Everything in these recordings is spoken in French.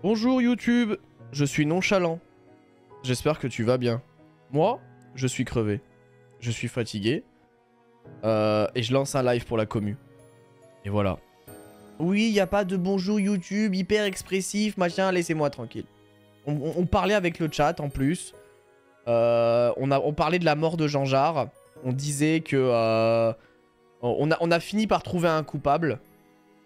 Bonjour YouTube, je suis nonchalant. J'espère que tu vas bien. Moi, je suis crevé. Je suis fatigué. Et je lance un live pour la commu. Et voilà. Oui, y a pas de bonjour YouTube, hyper expressif, machin, laissez-moi tranquille. On parlait avec le chat en plus. On parlait de la mort de Jean Jard. On disait que... on a fini par trouver un coupable.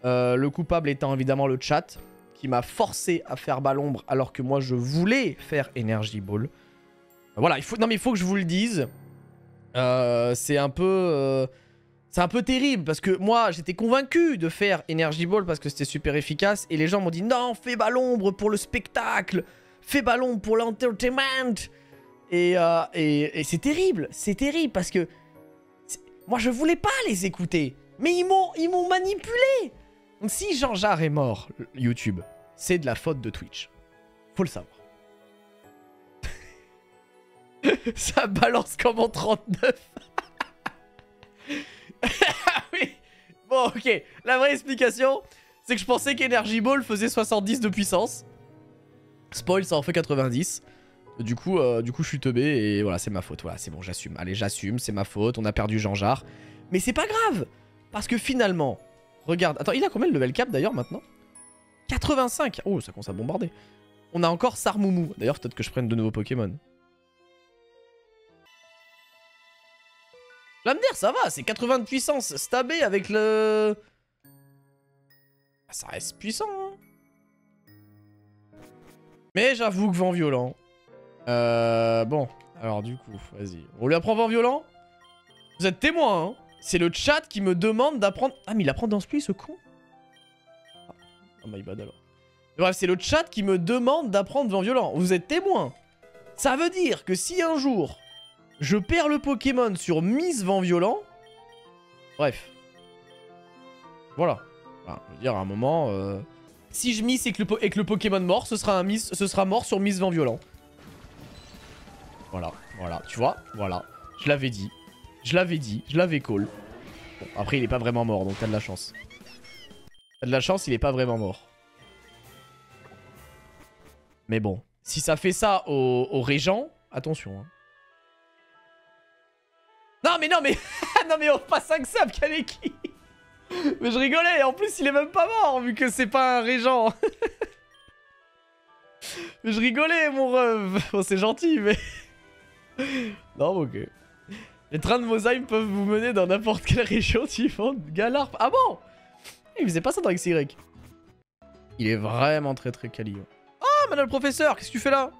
Le coupable étant évidemment le chat, qui m'a forcé à faire Bas-l'Ombre alors que moi je voulais faire Energy Ball. Voilà, il faut que je vous le dise. C'est un peu terrible parce que moi j'étais convaincu de faire Energy Ball parce que c'était super efficace et les gens m'ont dit non, fais Bas-l'Ombre pour le spectacle, fais Bas-l'Ombre pour l'entertainment. Et c'est terrible parce que moi je voulais pas les écouter, mais ils m'ont manipulé. Donc si Jean Jard est mort, YouTube, c'est de la faute de Twitch. Faut le savoir. Ça balance comme en 39. Oui. Bon, ok. La vraie explication, c'est que je pensais qu'Energy Ball faisait 70 de puissance. Spoil, ça en fait 90. Du coup, je suis teubé et voilà, c'est ma faute. Voilà, c'est bon, j'assume. Allez, j'assume, c'est ma faute. On a perdu Jean Jard. Mais c'est pas grave. Parce que finalement... Regarde, attends, il a combien de level cap d'ailleurs maintenant? 85. Oh, ça commence à bombarder. On a encore Sarmoumou. D'ailleurs, peut-être que je prenne de nouveaux Pokémon. Flammer, ça va, c'est 80 de puissance. Stabé avec le... Ça reste puissant, hein. Mais j'avoue que Vent Violent... Bon, alors du coup, vas-y. On lui apprend Vent Violent? Vous êtes témoin, hein. C'est le chat qui me demande d'apprendre... Ah, mais il apprend Danse Pluie, ce con. Oh my bad, alors. Bref, c'est le chat qui me demande d'apprendre Vent Violent. Vous êtes témoin. Ça veut dire que si un jour, je perds le Pokémon sur Miss Vent Violent... Bref. Voilà. Enfin, je veux dire, à un moment... Si je miss et que le Pokémon mort, ce sera mort sur Miss Vent Violent. Voilà, voilà. Tu vois? Voilà. Je l'avais dit. Je l'avais call. Bon, après, il est pas vraiment mort, donc t'as de la chance. T'as de la chance, il est pas vraiment mort. Mais bon, si ça fait ça au Régent, attention. Hein. Non, mais... non, mais on pas 5 subs, Kaneki. Mais je rigolais, en plus, il est même pas mort, vu que c'est pas un Régent. Mais je rigolais, mon rêve. Bon, c'est gentil, mais... Non, ok. Les trains de Mosaïme peuvent vous mener dans n'importe quelle région suivante. Galarp. Ah bon? Il faisait pas ça dans XY. Il est vraiment très quali. Oh, madame le professeur, qu'est-ce que tu fais là?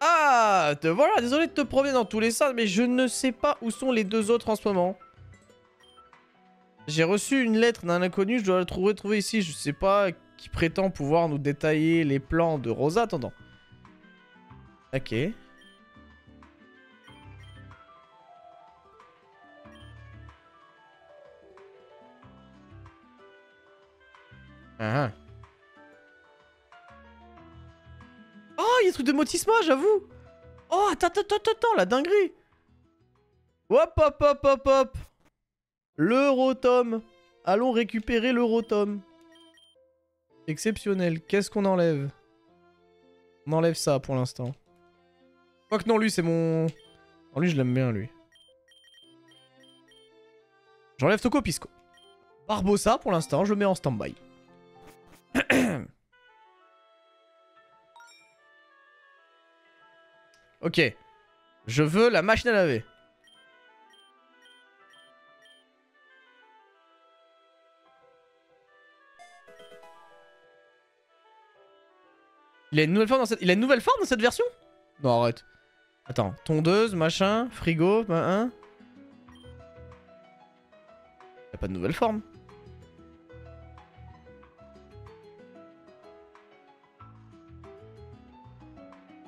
Ah, voilà, désolé de te promener dans tous les sens, mais je ne sais pas où sont les deux autres en ce moment. J'ai reçu une lettre d'un inconnu, je dois la trouver ici, je sais pas, qui prétend pouvoir nous détailler les plans de Rosa. Attends. Ok. Ah. Oh, il y a des trucs de Motisma, j'avoue. Oh, attends, la dinguerie. Hop. Le Rotom. Allons récupérer le Rotom. Exceptionnel. Qu'est-ce qu'on enlève? On enlève ça pour l'instant. Quoique non, lui, c'est mon... Non, lui, je l'aime bien, lui. J'enlève Tokopisco. Barbossa, pour l'instant, je le mets en stand-by. Ok. Je veux la machine à laver. Il a une nouvelle forme dans cette version? Non, arrête. Attends, tondeuse, machin, frigo, hein? Il a pas de nouvelle forme.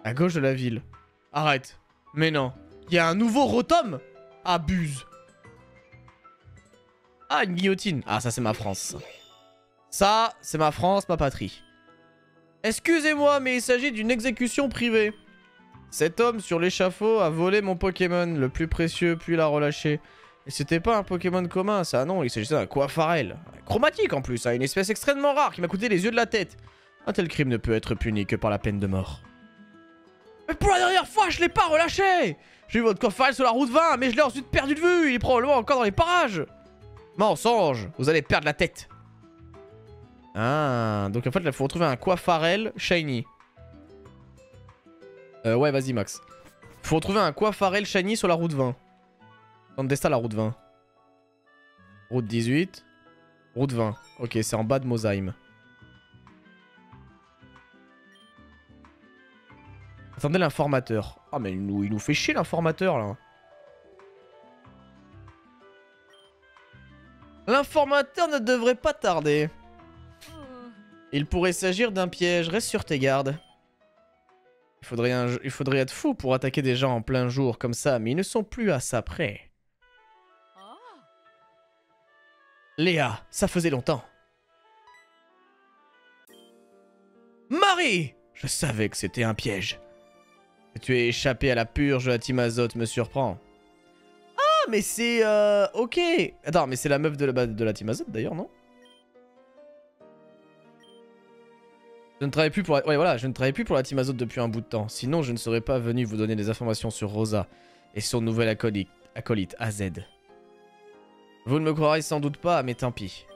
À gauche de la ville. Arrête. Mais non. Il y a un nouveau Rotom. Abuse. Ah, une guillotine. Ah, ça c'est ma France. Ça, c'est ma France, ma patrie. Excusez-moi, mais il s'agit d'une exécution privée. Cet homme sur l'échafaud a volé mon Pokémon, le plus précieux, puis l'a relâché. Et c'était pas un Pokémon commun, ça, non, il s'agissait d'un Coafarel. Chromatique en plus, hein, une espèce extrêmement rare qui m'a coûté les yeux de la tête. Un tel crime ne peut être puni que par la peine de mort. Mais pour la dernière fois, je l'ai pas relâché! J'ai vu votre Coafarel sur la route 20, mais je l'ai ensuite perdu de vue, il est probablement encore dans les parages. Mensonge, vous allez perdre la tête. Ah, donc en fait, là, il faut retrouver un Coafarel shiny. Ouais, vas-y, Max. Faut retrouver un Coafarel shiny sur la route 20. Dans Desta, la route 20. Route 18. Route 20. Ok, c'est en bas de Mosheim. Attendez l'informateur. Ah, mais il nous fait chier l'informateur là. L'informateur ne devrait pas tarder. Il pourrait s'agir d'un piège, reste sur tes gardes. Il faudrait être fou pour attaquer des gens en plein jour comme ça, mais ils ne sont plus à ça près. Léa, ça faisait longtemps. Marie! Je savais que c'était un piège. Que tu aies échappé à la purge de la Team Azote me surprend. Ah, mais c'est... ok. Attends, mais c'est la meuf de la Team Azote d'ailleurs, non? Je ne travaille plus pour la... Ouais, voilà, je ne travaille plus pour la Team Azote depuis un bout de temps. Sinon, je ne serais pas venu vous donner des informations sur Rosa et son nouvel acolyte AZ. Vous ne me croirez sans doute pas, mais tant pis.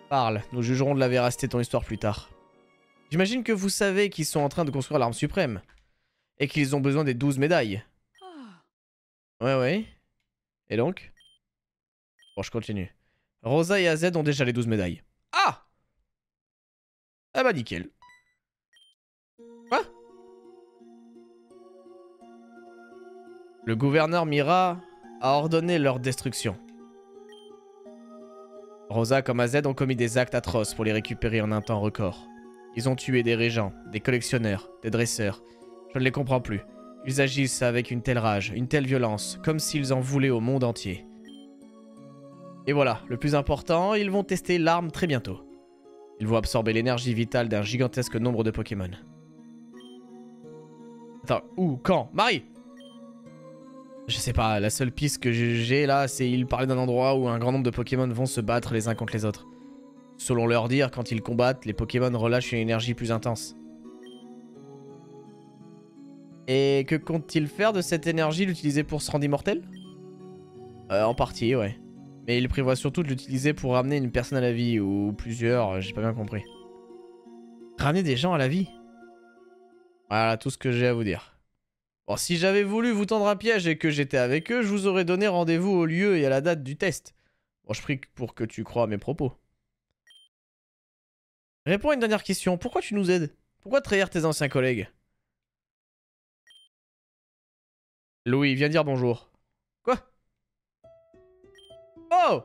Parle, nous jugerons de la véracité de ton histoire plus tard. J'imagine que vous savez qu'ils sont en train de construire l'arme suprême. Et qu'ils ont besoin des 12 médailles. Ouais. Et donc? Bon, je continue. Rosa et AZ ont déjà les 12 médailles. Ah! Ah bah nickel. Quoi? Le gouverneur Mira a ordonné leur destruction. Rosa comme AZ ont commis des actes atroces pour les récupérer en un temps record. Ils ont tué des régents, des collectionneurs, des dresseurs. Je ne les comprends plus. Ils agissent avec une telle rage, une telle violence, comme s'ils en voulaient au monde entier. Et voilà, le plus important, ils vont tester l'arme très bientôt. Ils vont absorber l'énergie vitale d'un gigantesque nombre de Pokémon. Attends, où? Quand? Marie! Je sais pas, la seule piste que j'ai là, c'est il parlait d'un endroit où un grand nombre de Pokémon vont se battre les uns contre les autres. Selon leur dire, quand ils combattent, les Pokémon relâchent une énergie plus intense. Et que compte-t-il faire de cette énergie? L'utiliser pour se rendre immortel? En partie, ouais. Mais il prévoit surtout de l'utiliser pour ramener une personne à la vie, ou plusieurs, j'ai pas bien compris. Ramener des gens à la vie? Voilà tout ce que j'ai à vous dire. Bon, si j'avais voulu vous tendre un piège et que j'étais avec eux, je vous aurais donné rendez-vous au lieu et à la date du test. Bon, je prie pour que tu crois à mes propos. Réponds à une dernière question. Pourquoi tu nous aides? Pourquoi trahir tes anciens collègues? Louis, viens dire bonjour. Quoi? Oh!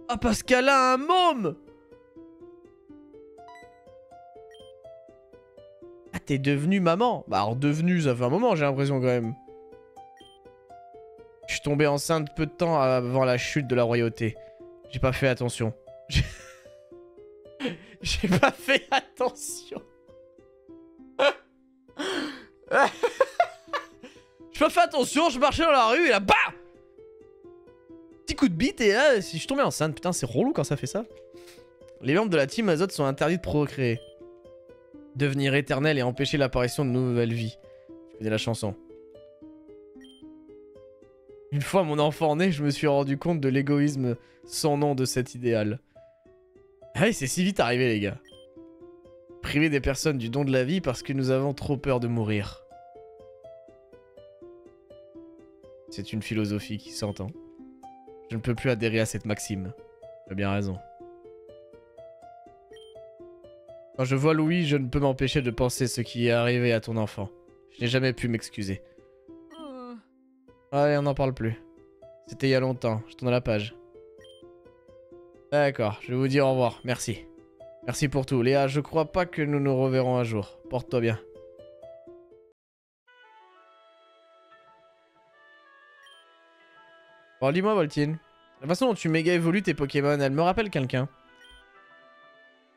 Ah, parce qu'elle a un môme! Ah, t'es devenue maman? Bah alors devenue, ça fait un moment, j'ai l'impression quand même. Je suis tombé enceinte peu de temps avant la chute de la royauté. J'ai pas fait attention. J'ai pas fait attention. J'ai pas fait attention, je marchais dans la rue et là, bah! Petit coup de bite et là, si je suis tombé enceinte. Putain, c'est relou quand ça fait ça. Les membres de la Team Azote sont interdits de procréer. Devenir éternel et empêcher l'apparition de nouvelles vies. Tu connais la chanson. Une fois mon enfant né, je me suis rendu compte de l'égoïsme sans nom de cet idéal. Ah oui, c'est si vite arrivé les gars. Priver des personnes du don de la vie parce que nous avons trop peur de mourir. C'est une philosophie qui s'entend. Je ne peux plus adhérer à cette maxime. Tu as bien raison. Quand je vois Louis, je ne peux m'empêcher de penser ce qui est arrivé à ton enfant. Je n'ai jamais pu m'excuser. Allez, on n'en parle plus. C'était il y a longtemps, je tourne la page. D'accord, je vais vous dire au revoir, merci. Merci pour tout. Léa, je crois pas que nous nous reverrons un jour. Porte-toi bien. Bon, dis-moi, Voltine. La façon dont tu méga évolues tes Pokémon, elle me rappelle quelqu'un.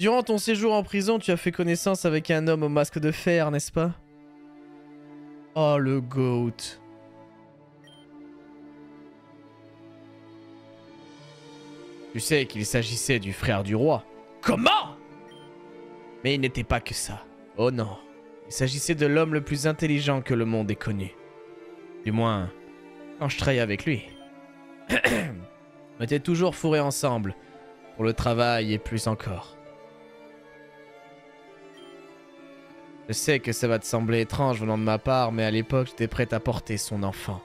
Durant ton séjour en prison, tu as fait connaissance avec un homme au masque de fer, n'est-ce pas? Oh, le GOAT. Tu sais qu'il s'agissait du frère du roi. Comment? Mais il n'était pas que ça. Oh non. Il s'agissait de l'homme le plus intelligent que le monde ait connu. Du moins, quand je travaillais avec lui. On était toujours fourrés ensemble. Pour le travail et plus encore. Je sais que ça va te sembler étrange venant de ma part, mais à l'époque, j'étais prêt à porter son enfant.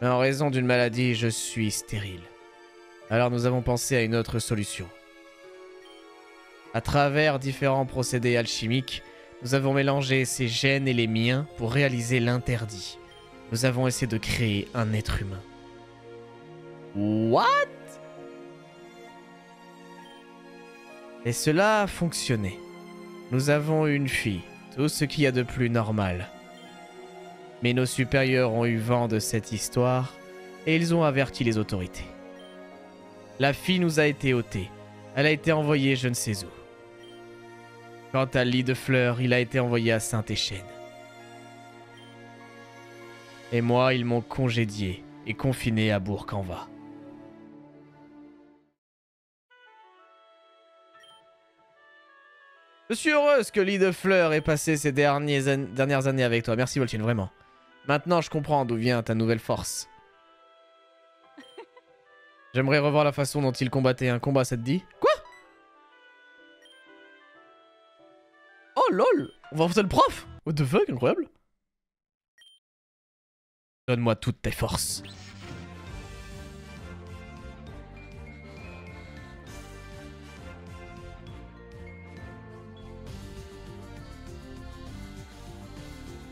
Mais en raison d'une maladie, je suis stérile. Alors nous avons pensé à une autre solution. À travers différents procédés alchimiques, nous avons mélangé ses gènes et les miens pour réaliser l'interdit. Nous avons essayé de créer un être humain. What? Et cela a fonctionné. Nous avons une fille, tout ce qu'il y a de plus normal. Mais nos supérieurs ont eu vent de cette histoire et ils ont averti les autorités. La fille nous a été ôtée. Elle a été envoyée je ne sais où. Quant à Lit de Fleurs, il a été envoyé à Saint-Échène. Et moi, ils m'ont congédié et confiné à Bourg-en-Va. Je suis heureuse que Lit de Fleurs ait passé ces dernières années avec toi. Merci Voltine, vraiment. Maintenant, je comprends d'où vient ta nouvelle force. J'aimerais revoir la façon dont il combattait un combat, ça te dit? Quoi? Oh lol! On va affronter le prof? What the fuck, incroyable! Donne-moi toutes tes forces.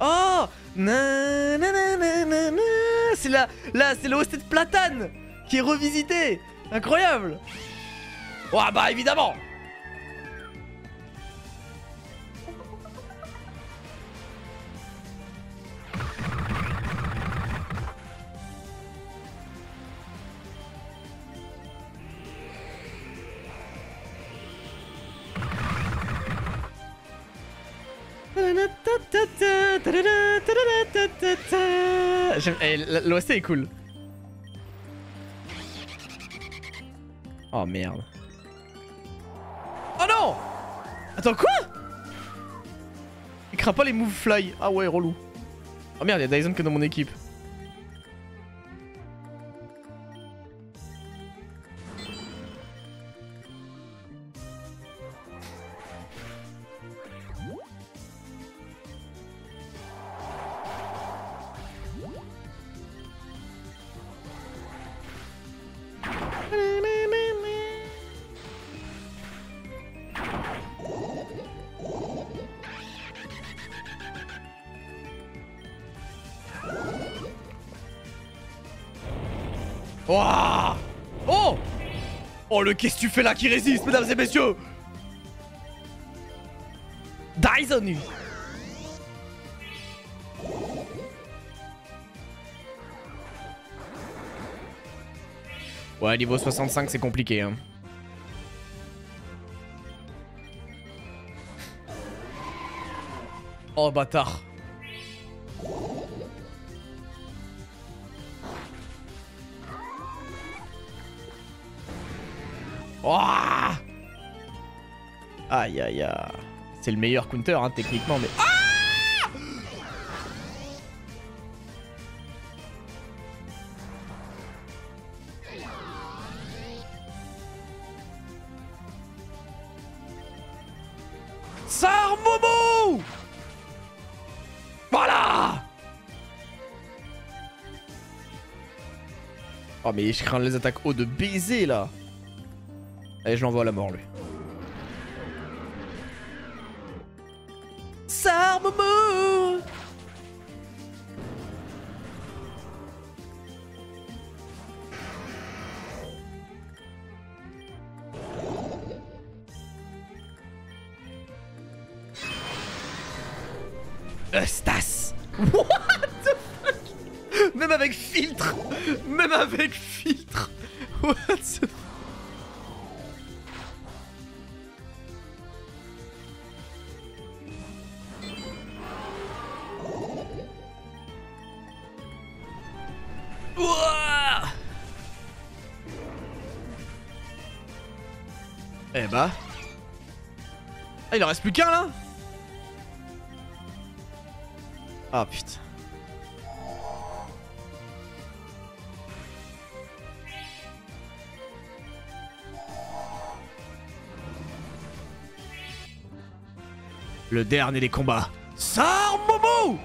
Oh! C'est c'est le hostet de platane qui est revisité. Incroyable. Oh bah évidemment. L'OST est cool. Oh merde. Oh non! Attends, quoi? Il craint pas les move fly. Ah ouais, relou. Oh merde, il y a Dyson que dans mon équipe. Ouah! Oh! Oh, le qu'est-ce que tu fais là qui résiste, mesdames et messieurs? Dyson! Ouais, niveau 65, c'est compliqué, hein. Oh, bâtard. Oh, aïe aïe aïe. C'est le meilleur counter hein, techniquement mais... Ah Sar Momo. Voilà. Oh mais je crains les attaques haut de baiser là. Allez, je l'envoie à la mort, lui. Sar Momo. Stas. What the fuck? Même avec filtre. Même avec filtre. What the... Eh bah. Ah, il en reste plus qu'un là? Ah putain. Le dernier des combats. Sors Momo!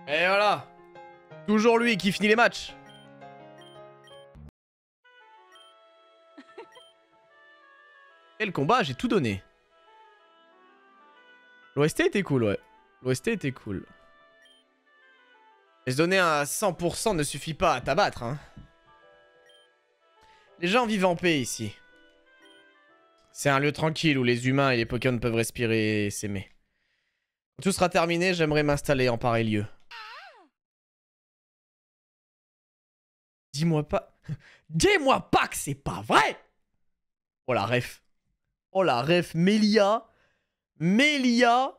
Et voilà. Toujours lui qui finit les matchs. Quel combat, j'ai tout donné. L'OST était cool, ouais. L'OST était cool. Mais se donner un 100% ne suffit pas à t'abattre, hein. Les gens vivent en paix ici. C'est un lieu tranquille où les humains et les Pokémon peuvent respirer et s'aimer. Quand tout sera terminé, j'aimerais m'installer en pareil lieu. Dis-moi pas... Dis-moi pas que c'est pas vrai! Oh la ref. Oh la ref, Mélia. Mélia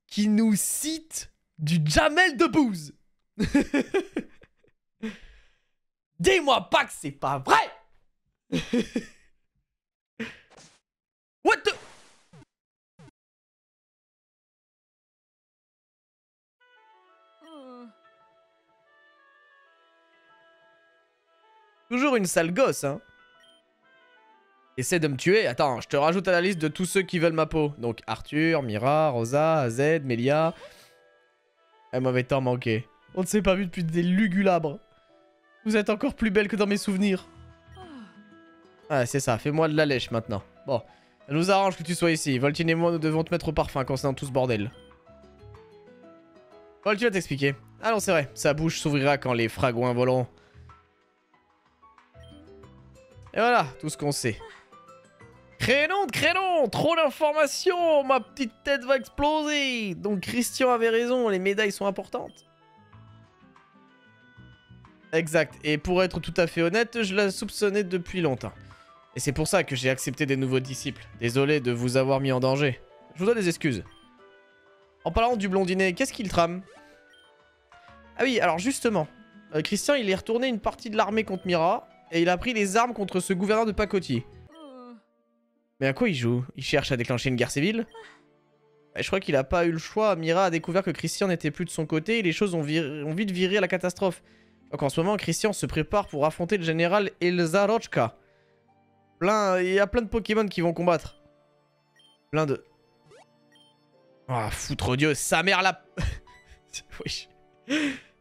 qui nous cite du Jamel Debbouze. Dis-moi pas que c'est pas vrai! What the... Toujours une sale gosse, hein. Essaie de me tuer. Attends, je te rajoute à la liste de tous ceux qui veulent ma peau. Donc Arthur, Mira, Rosa, AZ, Mélia. Elle m'avait tant manqué. On ne s'est pas vu depuis des lugulabres. Vous êtes encore plus belle que dans mes souvenirs. Ah, c'est ça. Fais-moi de la lèche maintenant. Bon. Ça nous arrange que tu sois ici. Voltine et moi, nous devons te mettre au parfum concernant tout ce bordel. Vol, tu vas t'expliquer. Ah non, c'est vrai. Sa bouche s'ouvrira quand les fragouins voleront. Et voilà, tout ce qu'on sait. Crénon de crénon, trop d'informations, ma petite tête va exploser. Donc Christian avait raison, les médailles sont importantes. Exact, et pour être tout à fait honnête, je la soupçonnais depuis longtemps. Et c'est pour ça que j'ai accepté des nouveaux disciples. Désolé de vous avoir mis en danger. Je vous dois des excuses. En parlant du blondinet, qu'est-ce qu'il trame? Ah oui, alors justement, Christian il est retourné une partie de l'armée contre Mira, et il a pris les armes contre ce gouverneur de pacotille. Mais à quoi il joue? Il cherche à déclencher une guerre civile? Et je crois qu'il a pas eu le choix. Mira a découvert que Christian n'était plus de son côté et les choses ont vite viré à la catastrophe. Donc en ce moment, Christian se prépare pour affronter le général Elzarochka. Il y a plein de Pokémon qui vont combattre. Plein de... Ah, foutre Dieu, sa mère la... Wesh.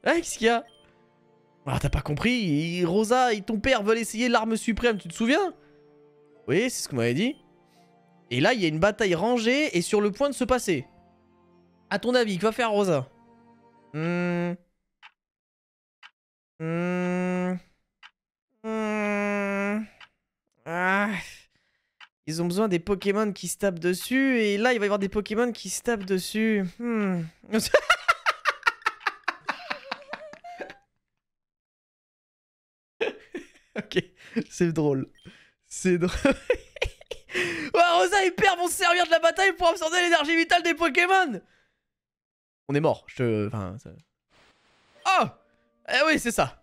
Ah, qu'est-ce qu'il y a? Ah, t'as pas compris? Rosa et ton père veulent essayer l'arme suprême, tu te souviens? Oui, c'est ce qu'on m'avait dit. Et là, il y a une bataille rangée et sur le point de se passer. À ton avis, que va faire Rosa? Ah. Ils ont besoin des Pokémon qui se tapent dessus. Et là, il va y avoir des Pokémon qui se tapent dessus. Ok, c'est drôle. C'est drôle. Ouais, Rosa et Père vont se servir de la bataille pour absorber l'énergie vitale des Pokémon. On est mort. Enfin... Ça... Oh! Eh oui, c'est ça.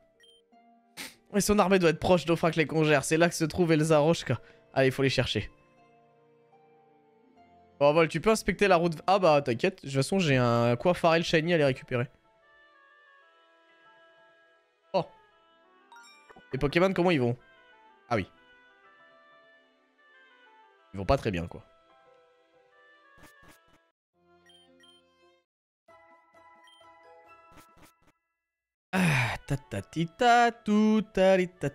Et son armée doit être proche d'Ofrak les Congères. C'est là que se trouve Elzarochka. Allez, il faut les chercher. Bon, Vol, tu peux inspecter la route... Ah bah, t'inquiète. De toute façon, j'ai un Quafarel Shiny à les récupérer. Oh. Les Pokémon, comment ils vont? Ah oui. Ils vont pas très bien, quoi. Ah, tatatita, tutalitat.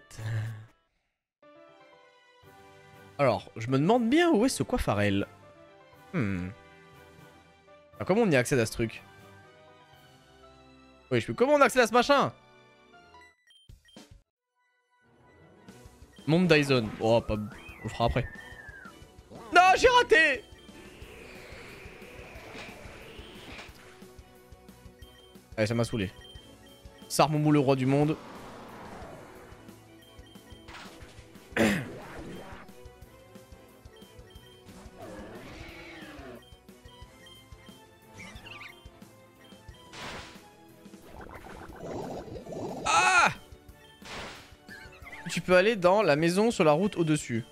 Alors, je me demande bien où est ce Quafarel. Alors, comment on y accède à ce truc? Oui, comment on accède à ce machin? Monde Dyson. Oh, pas... on le fera après. Non, j'ai raté! Allez, ça m'a saoulé. Sarmoumou, le roi du monde. Ah! tu peux aller dans la maison sur la route au-dessus.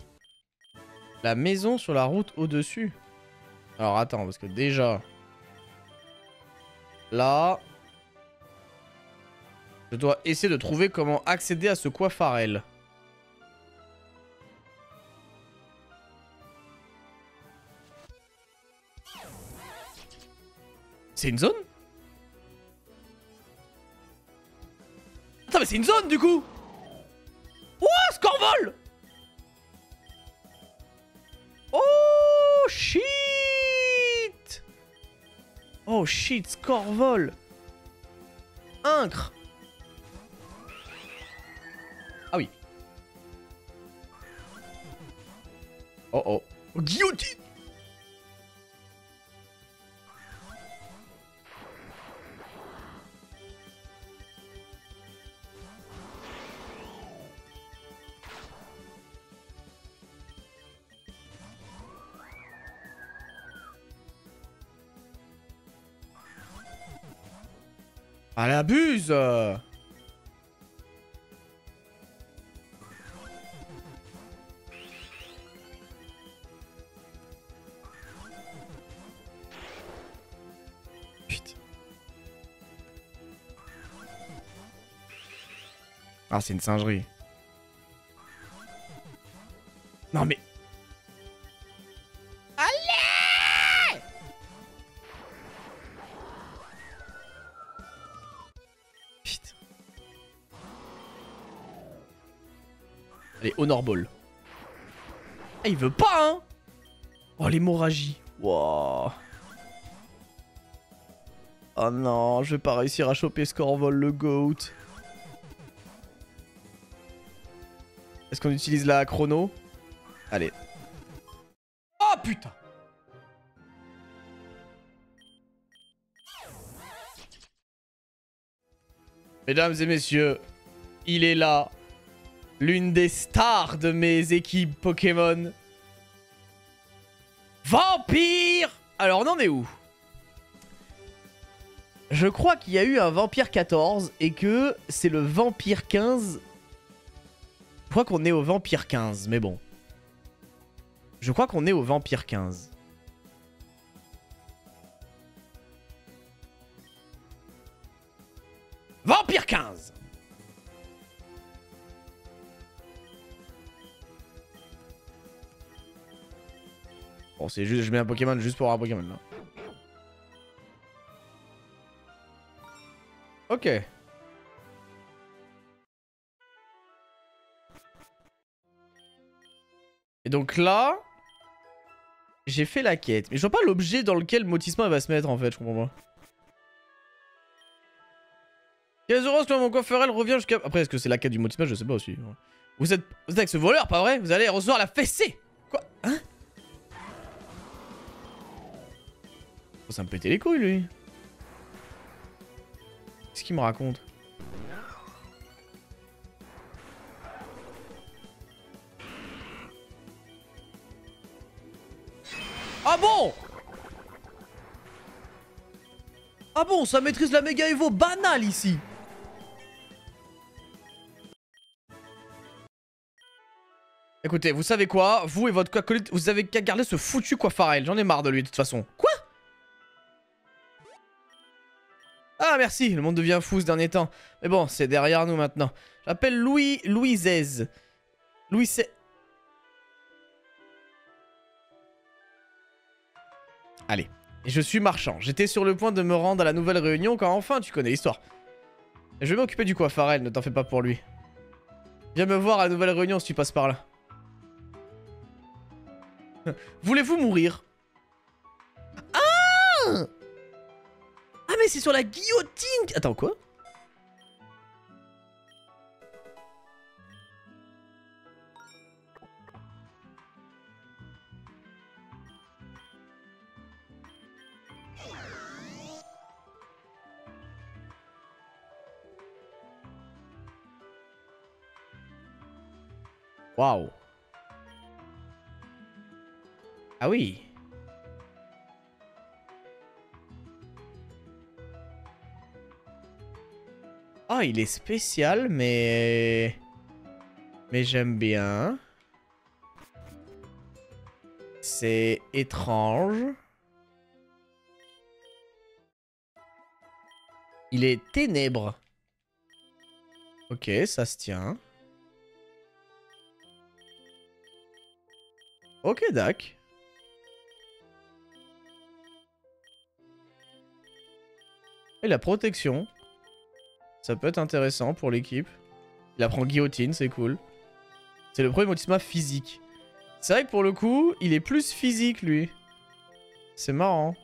La maison sur la route au-dessus. Alors attends, parce que déjà... Là... Je dois essayer de trouver comment accéder à ce coiffarel. C'est une zone? Attends, mais c'est une zone du coup! Ouah, Scorvol! Oh shit! Oh shit, Scorvol! Incre! Ah oui. Oh oh. Guillotine! Ah, elle abuse! Putain. Ah, c'est une singerie. Non mais... Allez! Putain. Allez, Honor Ball. Ah, il veut pas, hein? Oh, l'hémorragie. Wow. Oh non, je vais pas réussir à choper Scorvol le GOAT. Est-ce qu'on utilise la chrono? Allez. Oh putain! Mesdames et messieurs, il est là. L'une des stars de mes équipes Pokémon. Vampire! Alors on en est où? Je crois qu'il y a eu un Vampire 14 et que c'est le Vampire 15. Je crois qu'on est au Vampire 15, mais bon. Je crois qu'on est au Vampire 15. Vampire 15! Bon, c'est juste, je mets un Pokémon juste pour avoir un Pokémon là. Ok. Et donc là, j'ai fait la quête. Mais je vois pas l'objet dans lequel Motisma va se mettre en fait, je comprends pas. Quelle heureuse quand mon coiffeur revient jusqu'à... Après, est-ce que c'est la quête du Motisma? Je sais pas aussi. Vous êtes avec ce voleur, pas vrai? Vous allez recevoir la fessée. Quoi? Hein? Oh, ça me pétait les couilles, lui. Qu'est-ce qu'il me raconte? Ah bon? Ah bon, ça maîtrise la méga Evo banale ici. Écoutez, vous savez quoi? Vous et votre acolyte, vous avez qu'à garder ce foutu coiffarel. J'en ai marre de lui de toute façon. Quoi? Ah merci, le monde devient fou ce dernier temps. Mais bon, c'est derrière nous maintenant. J'appelle Louisez. Louis... Allez. Et je suis marchand. J'étais sur le point de me rendre à la nouvelle réunion quand enfin tu connais l'histoire. Je vais m'occuper du coiffarel, ne t'en fais pas pour lui. Viens me voir à la nouvelle réunion si tu passes par là. Voulez-vous mourir? Ah! Ah mais c'est sur la guillotine! Attends, quoi? Waouh. Ah oui. Ah, il est spécial, mais... Mais j'aime bien. C'est étrange. Il est ténèbres. Ok, ça se tient. Ok, dac. Et la protection. Ça peut être intéressant pour l'équipe. Il apprend guillotine, c'est cool. C'est le premier motisma physique. C'est vrai que pour le coup, il est plus physique, lui. C'est marrant.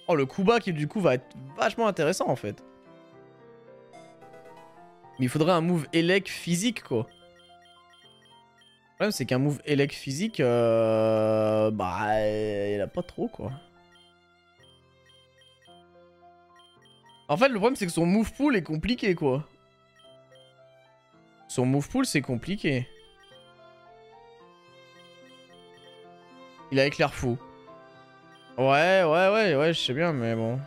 Oh, le coup bas qui, du coup, va être vachement intéressant, en fait. Mais il faudrait un move élec physique, quoi. Le problème, c'est qu'un move élec physique, bah, il a pas trop, quoi. En fait, le problème, c'est que son move pool est compliqué, quoi. Son move pool, c'est compliqué. Il a éclair fou. Ouais, je sais bien, mais bon.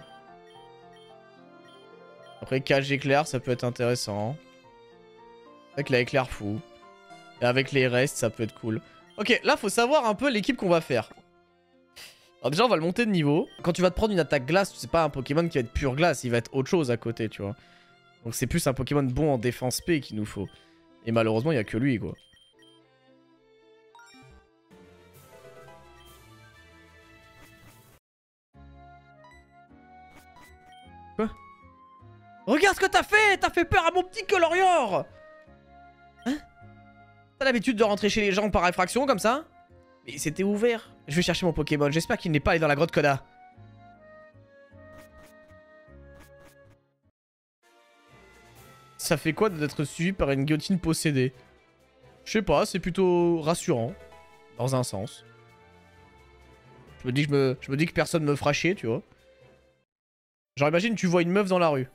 Après, cage éclair, ça peut être intéressant. Avec la éclair fou. Et avec les restes, ça peut être cool. Ok, là, faut savoir un peu l'équipe qu'on va faire. Alors déjà, on va le monter de niveau. Quand tu vas te prendre une attaque glace, c'est pas un Pokémon qui va être pure glace, il va être autre chose à côté, tu vois. Donc c'est plus un Pokémon bon en défense P qu'il nous faut. Et malheureusement, il n'y a que lui, quoi. Quoi? Regarde ce que t'as fait! T'as fait peur à mon petit Colorior! Hein? T'as l'habitude de rentrer chez les gens par effraction, comme ça? Mais c'était ouvert. Je vais chercher mon Pokémon. J'espère qu'il n'est pas allé dans la grotte Koda. Ça fait quoi d'être suivi par une guillotine possédée? Je sais pas, c'est plutôt rassurant. Dans un sens. Je me dis que personne me fera chier, tu vois. Genre imagine, tu vois une meuf dans la rue.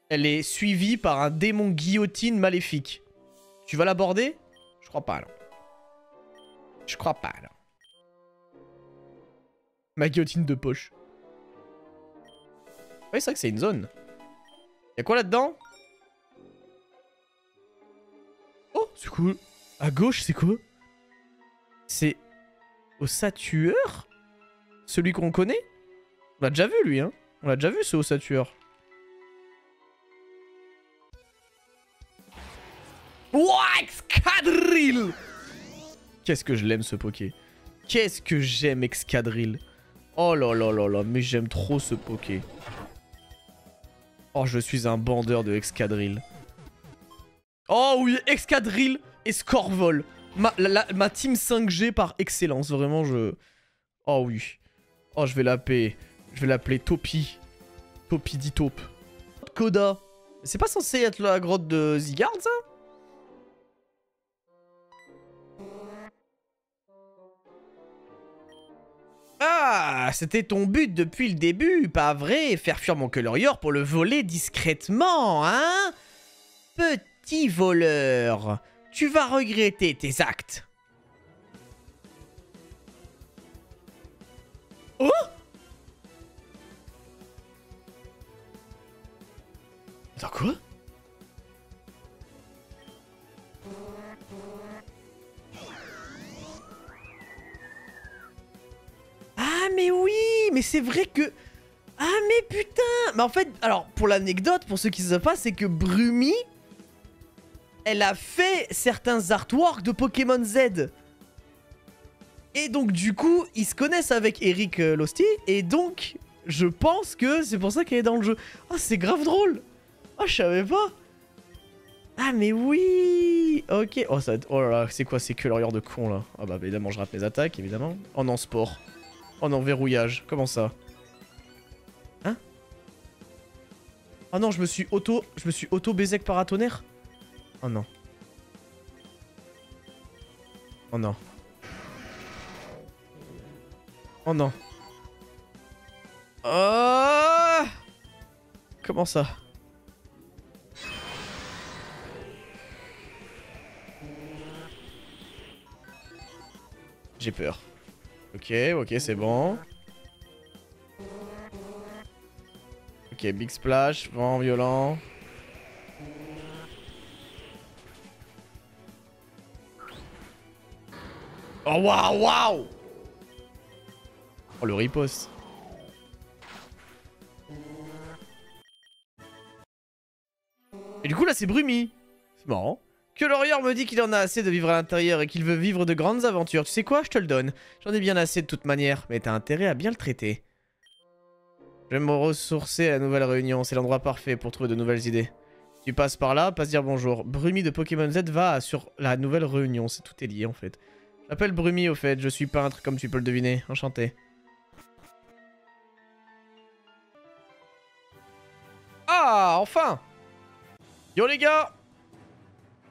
Elle est suivie par un démon guillotine maléfique. Tu vas l'aborder? Je crois pas, là. Je crois pas, là. Ma guillotine de poche. Ouais, c'est vrai que c'est une zone. Y'a quoi là-dedans? Oh, c'est cool. À gauche, c'est quoi? C'est... Ossatueur? Celui qu'on connaît? On l'a déjà vu, lui, hein. On l'a déjà vu, ce Ossatueur. Ouah, Excadrill! Qu'est-ce que je l'aime, ce Poké. Qu'est-ce que j'aime Excadrill. Oh là là là là, mais j'aime trop ce Poké. Oh, je suis un bandeur de Excadrill. Oh oui, Excadrill et Scorvol. Ma team 5G par excellence, vraiment, je... Oh oui. Oh, je vais l'appeler Topi. Topi dit Taupe. Koda. C'est pas censé être la grotte de Zygarde, ça? Ah, c'était ton but depuis le début, pas vrai? Faire fuir mon Colorior pour le voler discrètement, hein? Petit voleur, tu vas regretter tes actes. Oh? Attends, quoi? Ah mais oui, mais c'est vrai que... Ah mais putain. Mais en fait, alors pour l'anecdote, pour ceux qui ne savent pas, c'est que Brumi, elle a fait certains artworks de Pokémon Z. Et donc du coup, ils se connaissent avec Eric Losty, et donc je pense que c'est pour ça qu'elle est dans le jeu. Ah, c'est grave drôle. Ah, je savais pas. Ah mais oui. Ok. Oh, ça va être... Oh là là, c'est quoi ces Colorior de con là? Ah bah évidemment, je rate mes attaques, évidemment. Oh non, sport. Oh non, verrouillage. Comment ça? Hein? Oh non, je me suis auto-baisé avec paratonnerre. Oh non. Oh non. Oh non. Oh! Comment ça? J'ai peur. Ok, ok, c'est bon. Ok, big splash, vent violent. Oh waouh, waouh. Oh le riposte. Et du coup là c'est Brumi. C'est marrant. Que Laurier me dit qu'il en a assez de vivre à l'intérieur et qu'il veut vivre de grandes aventures. Tu sais quoi, je te le donne. J'en ai bien assez de toute manière, mais t'as intérêt à bien le traiter. Je vais me ressourcer à la nouvelle réunion, c'est l'endroit parfait pour trouver de nouvelles idées. Tu passes par là, passe dire bonjour. Brumi de Pokémon Z va sur la nouvelle réunion, c'est tout est lié en fait. Je m'appelle Brumi au fait, je suis peintre comme tu peux le deviner, enchanté. Ah, enfin! Yo les gars!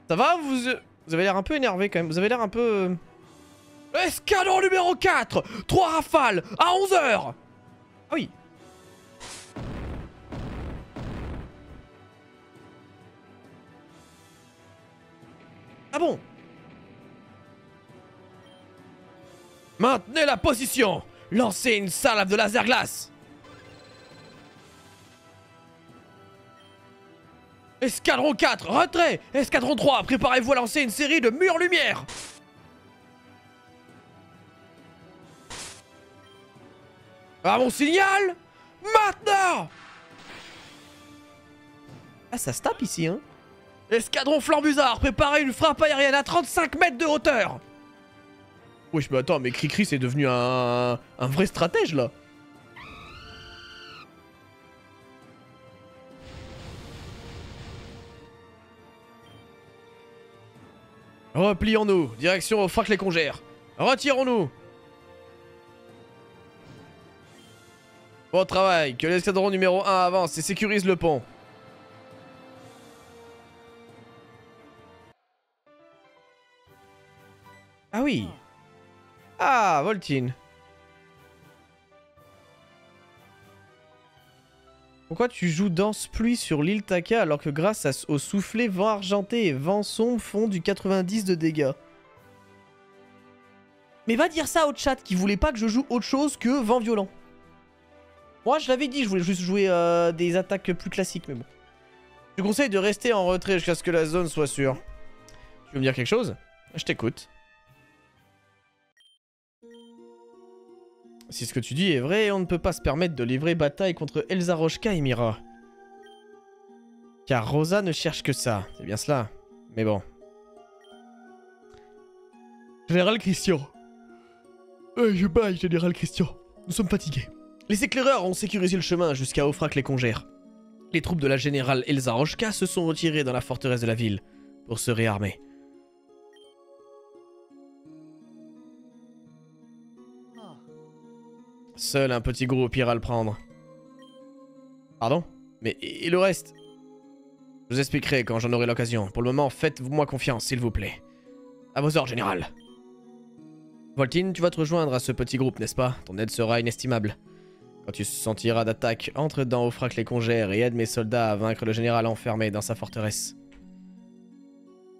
Ça va, vous avez l'air un peu énervé quand même, vous avez l'air un peu... Escadron numéro 4! 3 rafales à 11h! Ah oui. Ah bon? Maintenez la position! Lancez une salve de laser glace! Escadron 4, retrait! Escadron 3, préparez-vous à lancer une série de murs lumière! À mon signal! Maintenant! Ah, ça se tape ici, hein? Escadron flambusard, préparez une frappe aérienne à 35 mètres de hauteur! Wesh, mais attends, mais Cricri c'est devenu un vrai stratège là! Replions-nous, direction au frac les congères. Retirons-nous. Bon travail, que l'escadron numéro 1 avance et sécurise le pont. Ah oui. Ah, Voltine. Pourquoi tu joues Danse Pluie sur l'île Taka alors que grâce au soufflet vent argenté et vent sombre font du 90 de dégâts? Mais va dire ça au chat qui voulait pas que je joue autre chose que vent violent. Moi je l'avais dit, je voulais juste jouer des attaques plus classiques mais bon. Je te conseille de rester en retrait jusqu'à ce que la zone soit sûre. Tu veux me dire quelque chose? Je t'écoute. Si ce que tu dis est vrai, on ne peut pas se permettre de livrer bataille contre Elzaroshka et Mira. Car Rosa ne cherche que ça, c'est bien cela. Mais bon. Général Christian. Je baille, Général Christian. Nous sommes fatigués. Les éclaireurs ont sécurisé le chemin jusqu'à Ofrak les congères. Les troupes de la générale Elzaroshka se sont retirées dans la forteresse de la ville pour se réarmer. Seul un petit groupe ira le prendre. Pardon? Mais et le reste? Je vous expliquerai quand j'en aurai l'occasion. Pour le moment, faites-moi confiance, s'il vous plaît. À vos ordres, général. Voltine, tu vas te rejoindre à ce petit groupe, n'est-ce pas? Ton aide sera inestimable. Quand tu sentiras d'attaque, entre dans Ofrak les congères et aide mes soldats à vaincre le général enfermé dans sa forteresse.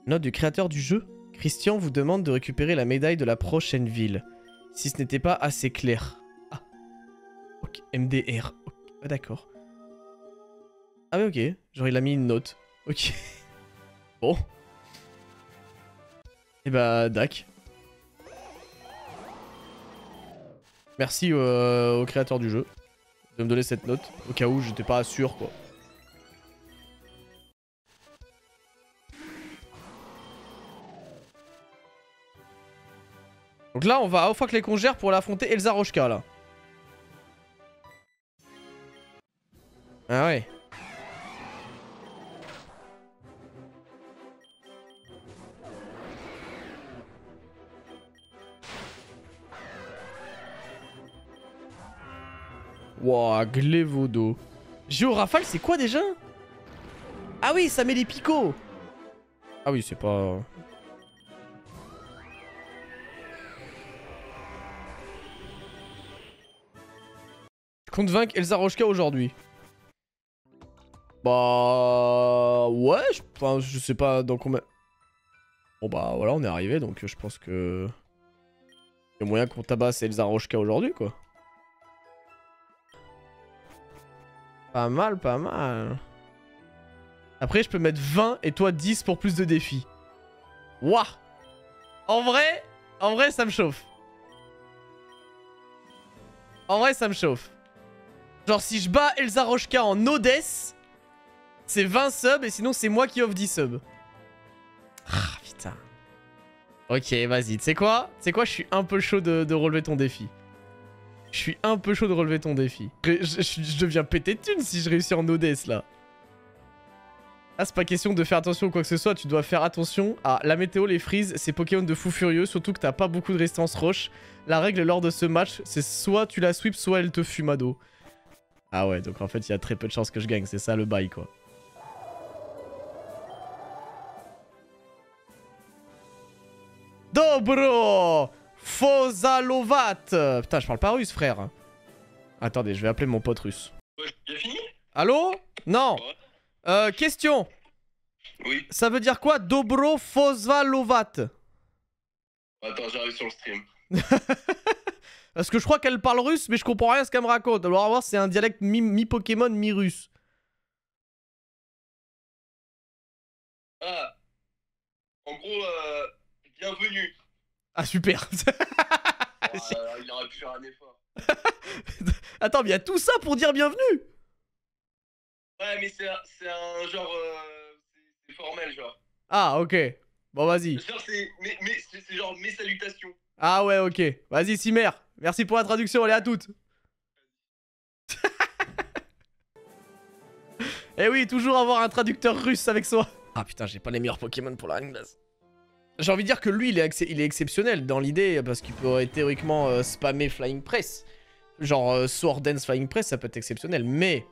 Note du créateur du jeu. Christian vous demande de récupérer la médaille de la prochaine ville. Si ce n'était pas assez clair. Ah. Ok, MDR. Okay. Ah, d'accord. Ah mais ok, genre il a mis une note. Ok. Bon. Et bah, dac. Merci au créateur du jeu de me donner cette note, au cas où j'étais pas sûr quoi. Donc là on va à Ofrak les congères pour l'affronter Elzaroshka là. Ah ouais. Wouah, Glévodo. Géorafale, c'est quoi déjà? Ah oui, ça met les picots. Ah oui, c'est pas... Je compte vaincre Elzaroshka aujourd'hui. Bah... Ouais, enfin, je sais pas dans combien... Bon bah voilà, on est arrivé, donc je pense que... Il y a moyen qu'on tabasse Elzaroshka aujourd'hui, quoi. Pas mal, pas mal. Après, je peux mettre 20 et toi 10 pour plus de défis. Wouah! En vrai, En vrai, ça me chauffe. En vrai, ça me chauffe. Genre, si je bats Elsa Rochka en Odess, c'est 20 subs et sinon, c'est moi qui offre 10 subs. Ah, putain. Ok, vas-y. Tu sais quoi? Tu sais quoi? Je suis un peu chaud de relever ton défi. Je suis un peu chaud de relever ton défi. Je deviens pété de thunes si je réussis en Odess, là. Ah, c'est pas question de faire attention ou quoi que ce soit. Tu dois faire attention à la météo, les freezes, c'est Pokémon de fou furieux. Surtout que t'as pas beaucoup de résistance roche. La règle lors de ce match, c'est soit tu la sweep, soit elle te fume à dos. Ah ouais, donc en fait, il y a très peu de chances que je gagne. C'est ça le bail, quoi. Dobro Fozalovat. Putain, je parle pas russe, frère. Attendez, je vais appeler mon pote russe. Ouais, j'ai fini? Allô? Non. Question. Oui. Ça veut dire quoi, Dobro Fozalovat? Attends, j'arrive sur le stream. Parce que je crois qu'elle parle russe, mais je comprends rien à ce qu'elle me raconte. Alors, on va voir si c'est un dialecte mi-Pokémon, mi-russe. Ah. En gros, bienvenue. Ah, super. Il aurait pu faire un effort. Attends, mais il y a tout ça pour dire bienvenue? Ouais, mais c'est un genre... c'est formel, genre. Ah, ok. Bon, vas-y. Genre, c'est genre mes salutations. Ah ouais, ok. Vas-y, Simer. Merci pour la traduction, allez, à toutes. Eh oui, toujours avoir un traducteur russe avec soi. Ah putain, j'ai pas les meilleurs Pokémon pour la Reine Glace. J'ai envie de dire que lui, il est exceptionnel dans l'idée, parce qu'il pourrait théoriquement spammer Flying Press. Genre Sword Dance Flying Press, ça peut être exceptionnel, mais...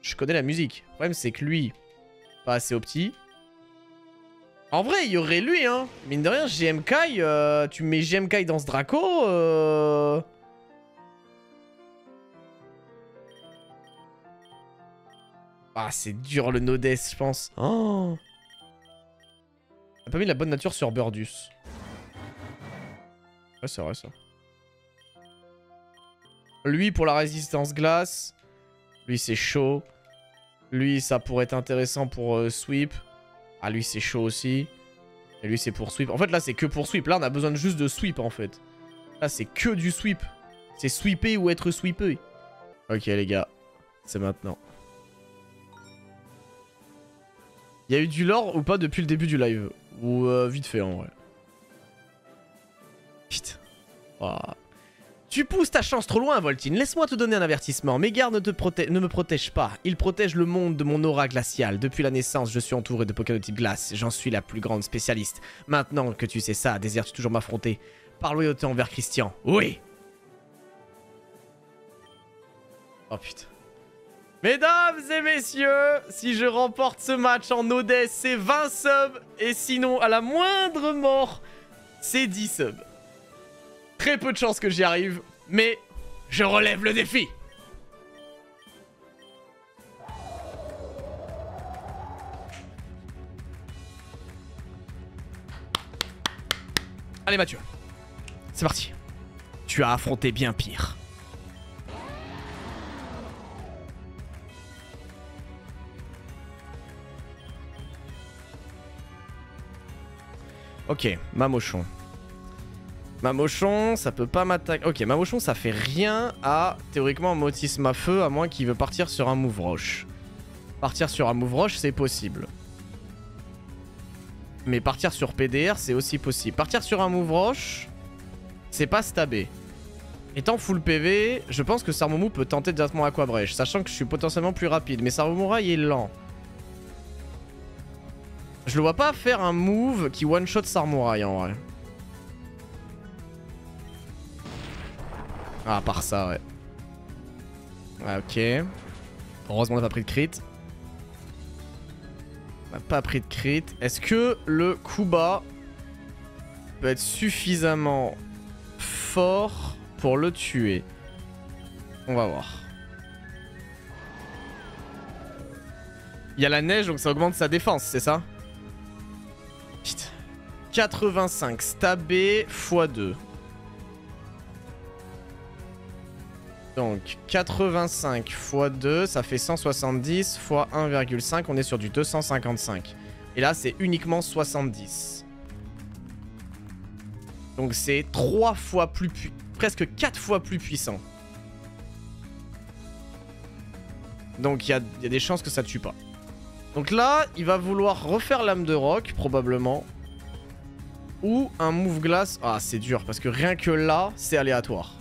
Je connais la musique. Le problème, c'est que lui, pas assez opti. En vrai, il y aurait lui, hein. Mine de rien, GMK, tu mets GMK dans ce Draco, Ah, c'est dur le Nodess, je pense. Oh. T'as pas mis la bonne nature sur Burdus. Ouais, c'est vrai, ça. Lui, pour la résistance glace. Lui, c'est chaud. Lui, ça pourrait être intéressant pour sweep. Ah, lui, c'est chaud aussi. Et lui, c'est pour sweep. En fait, là, c'est que pour sweep. Là, on a besoin de juste de sweep, en fait. Là, c'est que du sweep. C'est sweeper ou être sweepé. Ok, les gars. C'est maintenant. Il y a eu du lore ou pas depuis le début du live? Ou vite fait, en vrai. Putain. Oh. Tu pousses ta chance trop loin, Voltine. Laisse-moi te donner un avertissement. Mes gardes ne me protègent pas. Ils protègent le monde de mon aura glaciale. Depuis la naissance, je suis entouré de Pokémon de type glace. J'en suis la plus grande spécialiste. Maintenant que tu sais ça, désires-tu toujours m'affronter? Par loyauté envers Christian. Oui. Oh putain. Mesdames et messieurs, si je remporte ce match en Odess, c'est 20 subs. Et sinon, à la moindre mort, c'est 10 subs. Très peu de chances que j'y arrive, mais je relève le défi. Allez Mathieu, c'est parti. Tu as affronté bien pire. Ok, Mamochon. Mamochon, ça peut pas m'attaquer. Ok, Mamochon, ça fait rien à, théoriquement, Motisme à feu, à moins qu'il veut partir sur un move roche. Partir sur un move roche, c'est possible. Mais partir sur PDR, c'est aussi possible. Partir sur un move roche, c'est pas stabé. Étant full PV, je pense que Sarmoumou peut tenter directement Aqua Brèche, sachant que je suis potentiellement plus rapide. Mais Sarmoumou, il est lent. Je le vois pas faire un move qui one-shot Sarmouraï en vrai. Ah, à part ça, ouais. Ouais, ok. Heureusement, on n'a pas pris de crit. On n'a pas pris de crit. Est-ce que le coup bas peut être suffisamment fort pour le tuer? On va voir. Il y a la neige, donc ça augmente sa défense, c'est ça? Putain. 85 stabé x2. Donc 85 x 2, ça fait 170 x 1,5, on est sur du 255. Et là, c'est uniquement 70. Donc c'est 3 fois plus... presque 4 fois plus puissant. Donc il y a des chances que ça tue pas. Donc là, il va vouloir refaire lame de roc, probablement. Ou un move glace. Ah, c'est dur, parce que rien que là, c'est aléatoire.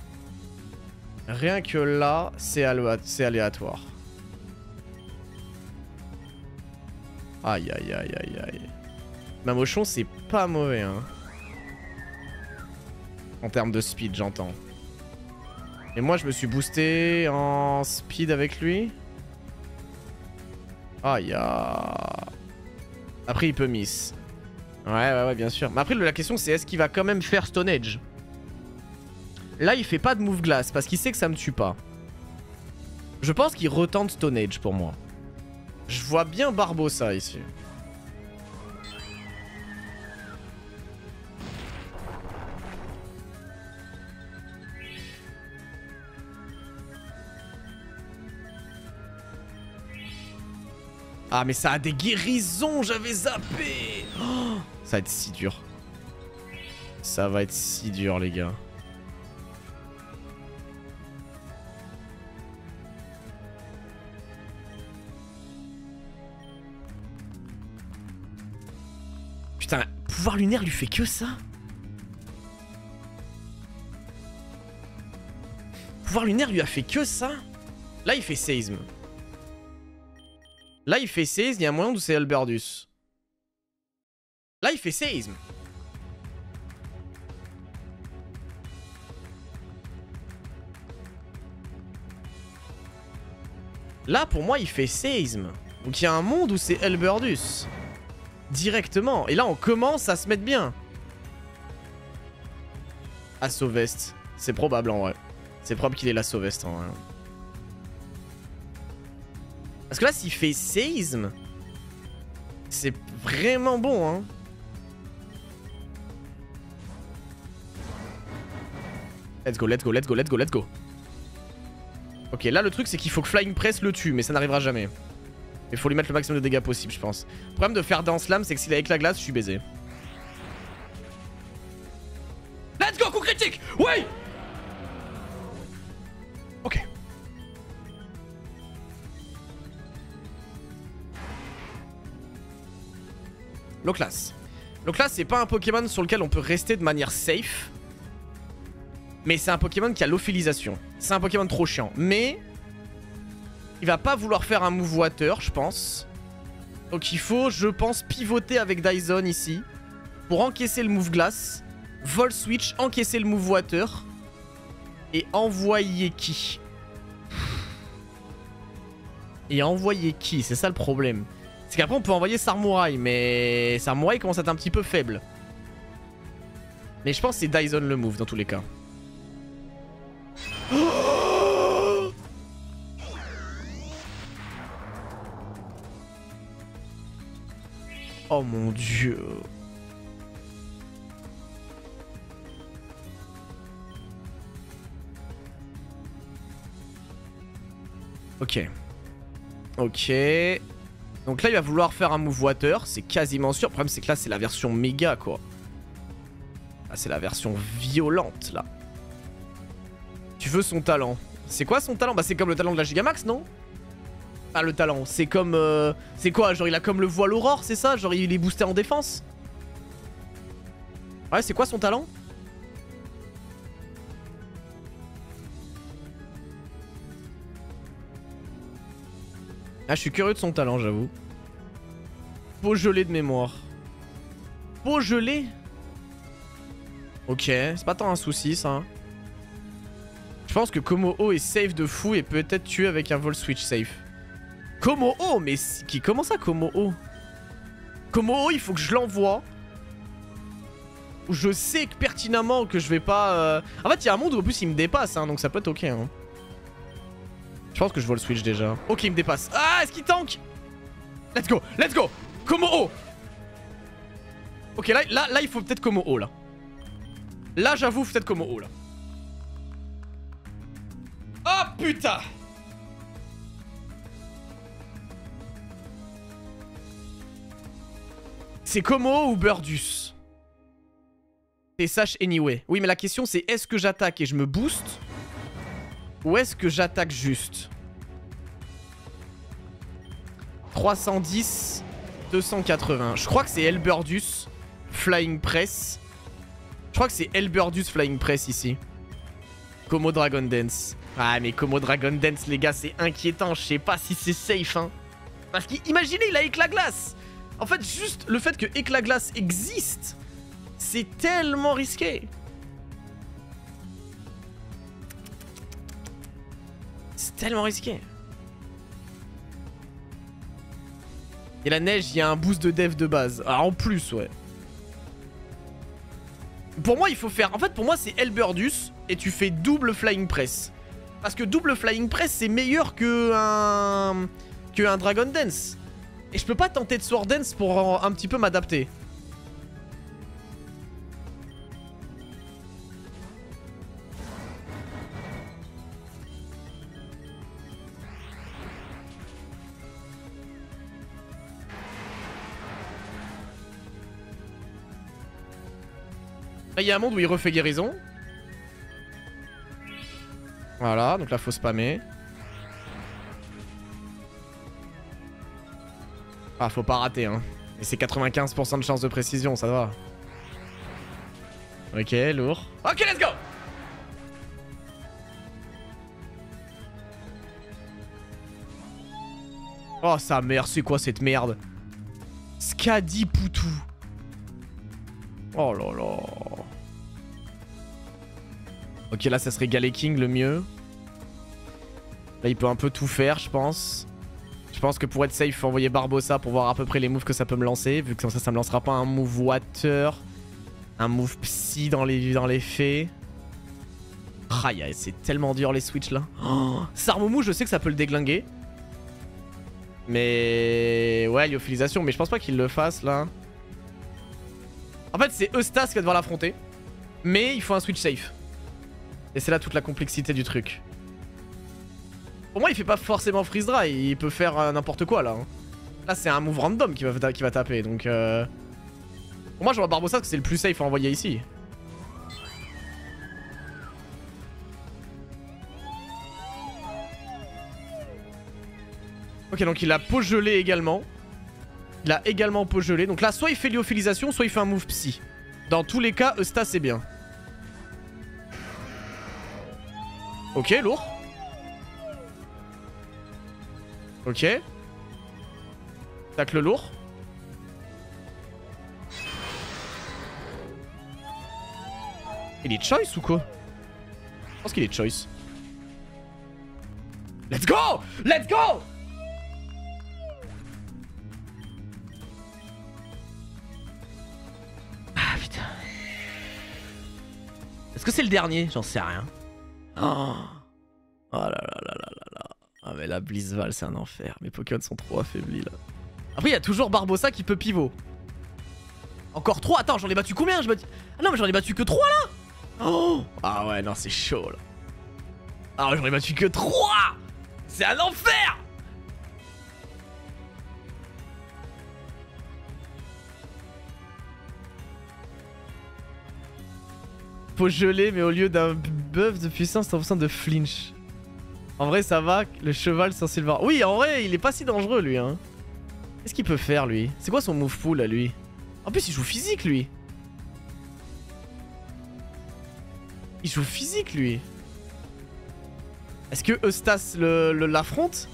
Rien que là, c'est aléatoire. Aïe, aïe, aïe, aïe, aïe. Mamochon, c'est pas mauvais, hein. En termes de speed, j'entends. Et moi, je me suis boosté en speed avec lui. Aïe, aïe. Après, il peut miss. Ouais, bien sûr. Mais après, la question, c'est est-ce qu'il va quand même faire Stone Age? Là, il fait pas de move glace parce qu'il sait que ça me tue pas. Je pense qu'il retente Stone Age pour moi. Je vois bien Barbossa ici. Ah, mais ça a des guérisons, j'avais zappé. Oh, ça va être si dur. Ça va être si dur, les gars. Putain, pouvoir lunaire lui fait que ça? Pouvoir lunaire lui a fait que ça? Là, il fait séisme. Là, il fait séisme, il y a un moyen d'où c'est Alberdus. Là, il fait séisme. Là, pour moi, il fait séisme. Donc, il y a un monde où c'est Alberdus. Directement. Et là, on commence à se mettre bien. Assauvest. C'est probable, en vrai. C'est probable qu'il est l'Assauvest, en vrai. Parce que là, s'il fait séisme, c'est vraiment bon, hein. Let's go, let's go, let's go, let's go, let's go. Ok, là, le truc, c'est qu'il faut que Flying Press le tue, mais ça n'arrivera jamais. Il faut lui mettre le maximum de dégâts possible, je pense. Le problème de faire Dance Lame, c'est que s'il est avec la glace, je suis baisé. Let's go, coup critique. Oui. Ok. Loclas. Loclas, c'est pas un Pokémon sur lequel on peut rester de manière safe. Mais c'est un Pokémon qui a l'ophilisation. C'est un Pokémon trop chiant. Mais il va pas vouloir faire un move water, je pense. Donc il faut, je pense, pivoter avec Dyson ici. Pour encaisser le move glace. Vol switch, encaisser le move water. Et envoyer qui? Et envoyer qui? C'est ça le problème. C'est qu'après on peut envoyer Samouraï, mais Samouraï commence à être un petit peu faible. Mais je pense que c'est Dyson le move dans tous les cas. Oh mon dieu. Ok. Ok. Donc là, il va vouloir faire un move water. C'est quasiment sûr. Le problème, c'est que là, c'est la version méga, quoi. Ah, c'est la version violente, là. Tu veux son talent. C'est quoi son talent? Bah, c'est comme le talent de la Gigamax, non? Ah, le talent. C'est comme... C'est quoi? Genre, il a comme le voile aurore, c'est ça? Genre, il est boosté en défense? Ouais, c'est quoi son talent? Ah, je suis curieux de son talent, j'avoue. Beaujolais de mémoire. Beaujolais? Ok, c'est pas tant un souci, ça. Je pense que Komo-o est safe de fou et peut être tué avec un vol switch safe. Komo-o? Mais comment ça, Komo-o? Komo-o, il faut que je l'envoie. Je sais que pertinemment que je vais pas... En fait, il y a un monde où en plus il me dépasse, hein, donc ça peut être ok, hein. Je pense que je vois le switch déjà. Ok, il me dépasse. Ah, est-ce qu'il tank? Let's go, let's go. Komo-o. Ok, là, il faut peut-être Komo-o, là. Là, j'avoue, peut-être Komo-o, là. Oh, putain. C'est Komo-o ou Burdus? TSH anyway. Oui, mais la question c'est est-ce que j'attaque et je me booste ou est-ce que j'attaque juste? 310, 280. Je crois que c'est Elberdus Flying Press. Je crois que c'est Elberdus Flying Press ici. Como Dragon Dance. Ah, mais Como Dragon Dance, les gars, c'est inquiétant. Je sais pas si c'est safe, hein. Parce qu'imaginez, il a Éclat Glace. En fait, juste le fait que Éclat Glace existe, c'est tellement risqué. C'est tellement risqué. Et la neige, il y a un boost de dev de base. Ah, en plus, ouais. Pour moi, il faut faire... En fait, pour moi, c'est Elberdus et tu fais double Flying Press. Parce que double Flying Press, c'est meilleur que un Dragon Dance. Et je peux pas tenter de Sword Dance pour un petit peu m'adapter. Là, il y a un monde où il refait guérison. Voilà, donc là, faut spammer. Ah, faut pas rater, hein. Et c'est 95% de chance de précision, ça va. Ok, lourd. Ok, let's go! Oh, sa mère, c'est quoi cette merde? Skadi Poutou. Oh là là. Ok, là, ça serait Galeking le mieux. Là, il peut un peu tout faire, je pense. Je pense que pour être safe, il faut envoyer Barbossa pour voir à peu près les moves que ça peut me lancer. Vu que comme ça me lancera pas un move Water. Un move Psy dans les faits. Aïe, c'est tellement dur les switches là. Oh, Sarmoumou, je sais que ça peut le déglinguer. Mais... ouais, lyophilisation. Mais je pense pas qu'il le fasse là. En fait, c'est Eustas qui va devoir l'affronter. Mais il faut un switch safe. Et c'est là toute la complexité du truc. Pour moi, il fait pas forcément freeze dry. Il peut faire n'importe quoi là. Là, c'est un move random qui va taper. Donc, pour moi, je vois Barbossa que c'est le plus safe à envoyer ici. Ok, donc il a peau gelée également. Il a également peau gelée. Donc là, soit il fait lyophilisation, soit il fait un move psy. Dans tous les cas, Eustas c'est bien. Ok, lourd. Ok. Tac le lourd. Il est choice ou quoi? Je pense qu'il est choice. Let's go! Let's go! Ah putain. Est-ce que c'est le dernier? J'en sais rien. Oh, oh là là là là là là. Ah mais la Blizzval c'est un enfer. Mes Pokémon sont trop affaiblis là. Après il y a toujours Barbossa qui peut pivot. Encore 3. Attends, j'en ai battu combien? Ah non mais j'en ai battu que 3 là. Oh. Ah ouais non c'est chaud là. Ah ouais, j'en ai battu que 3. C'est un enfer. Faut geler mais au lieu d'un buff de puissance 100% de flinch. En vrai ça va, le cheval sur Silver. Oui en vrai il est pas si dangereux lui hein. Qu'est-ce qu'il peut faire lui? C'est quoi son move pool à lui? En plus il joue physique lui. Il joue physique lui. Est-ce que Eustas l'affronte?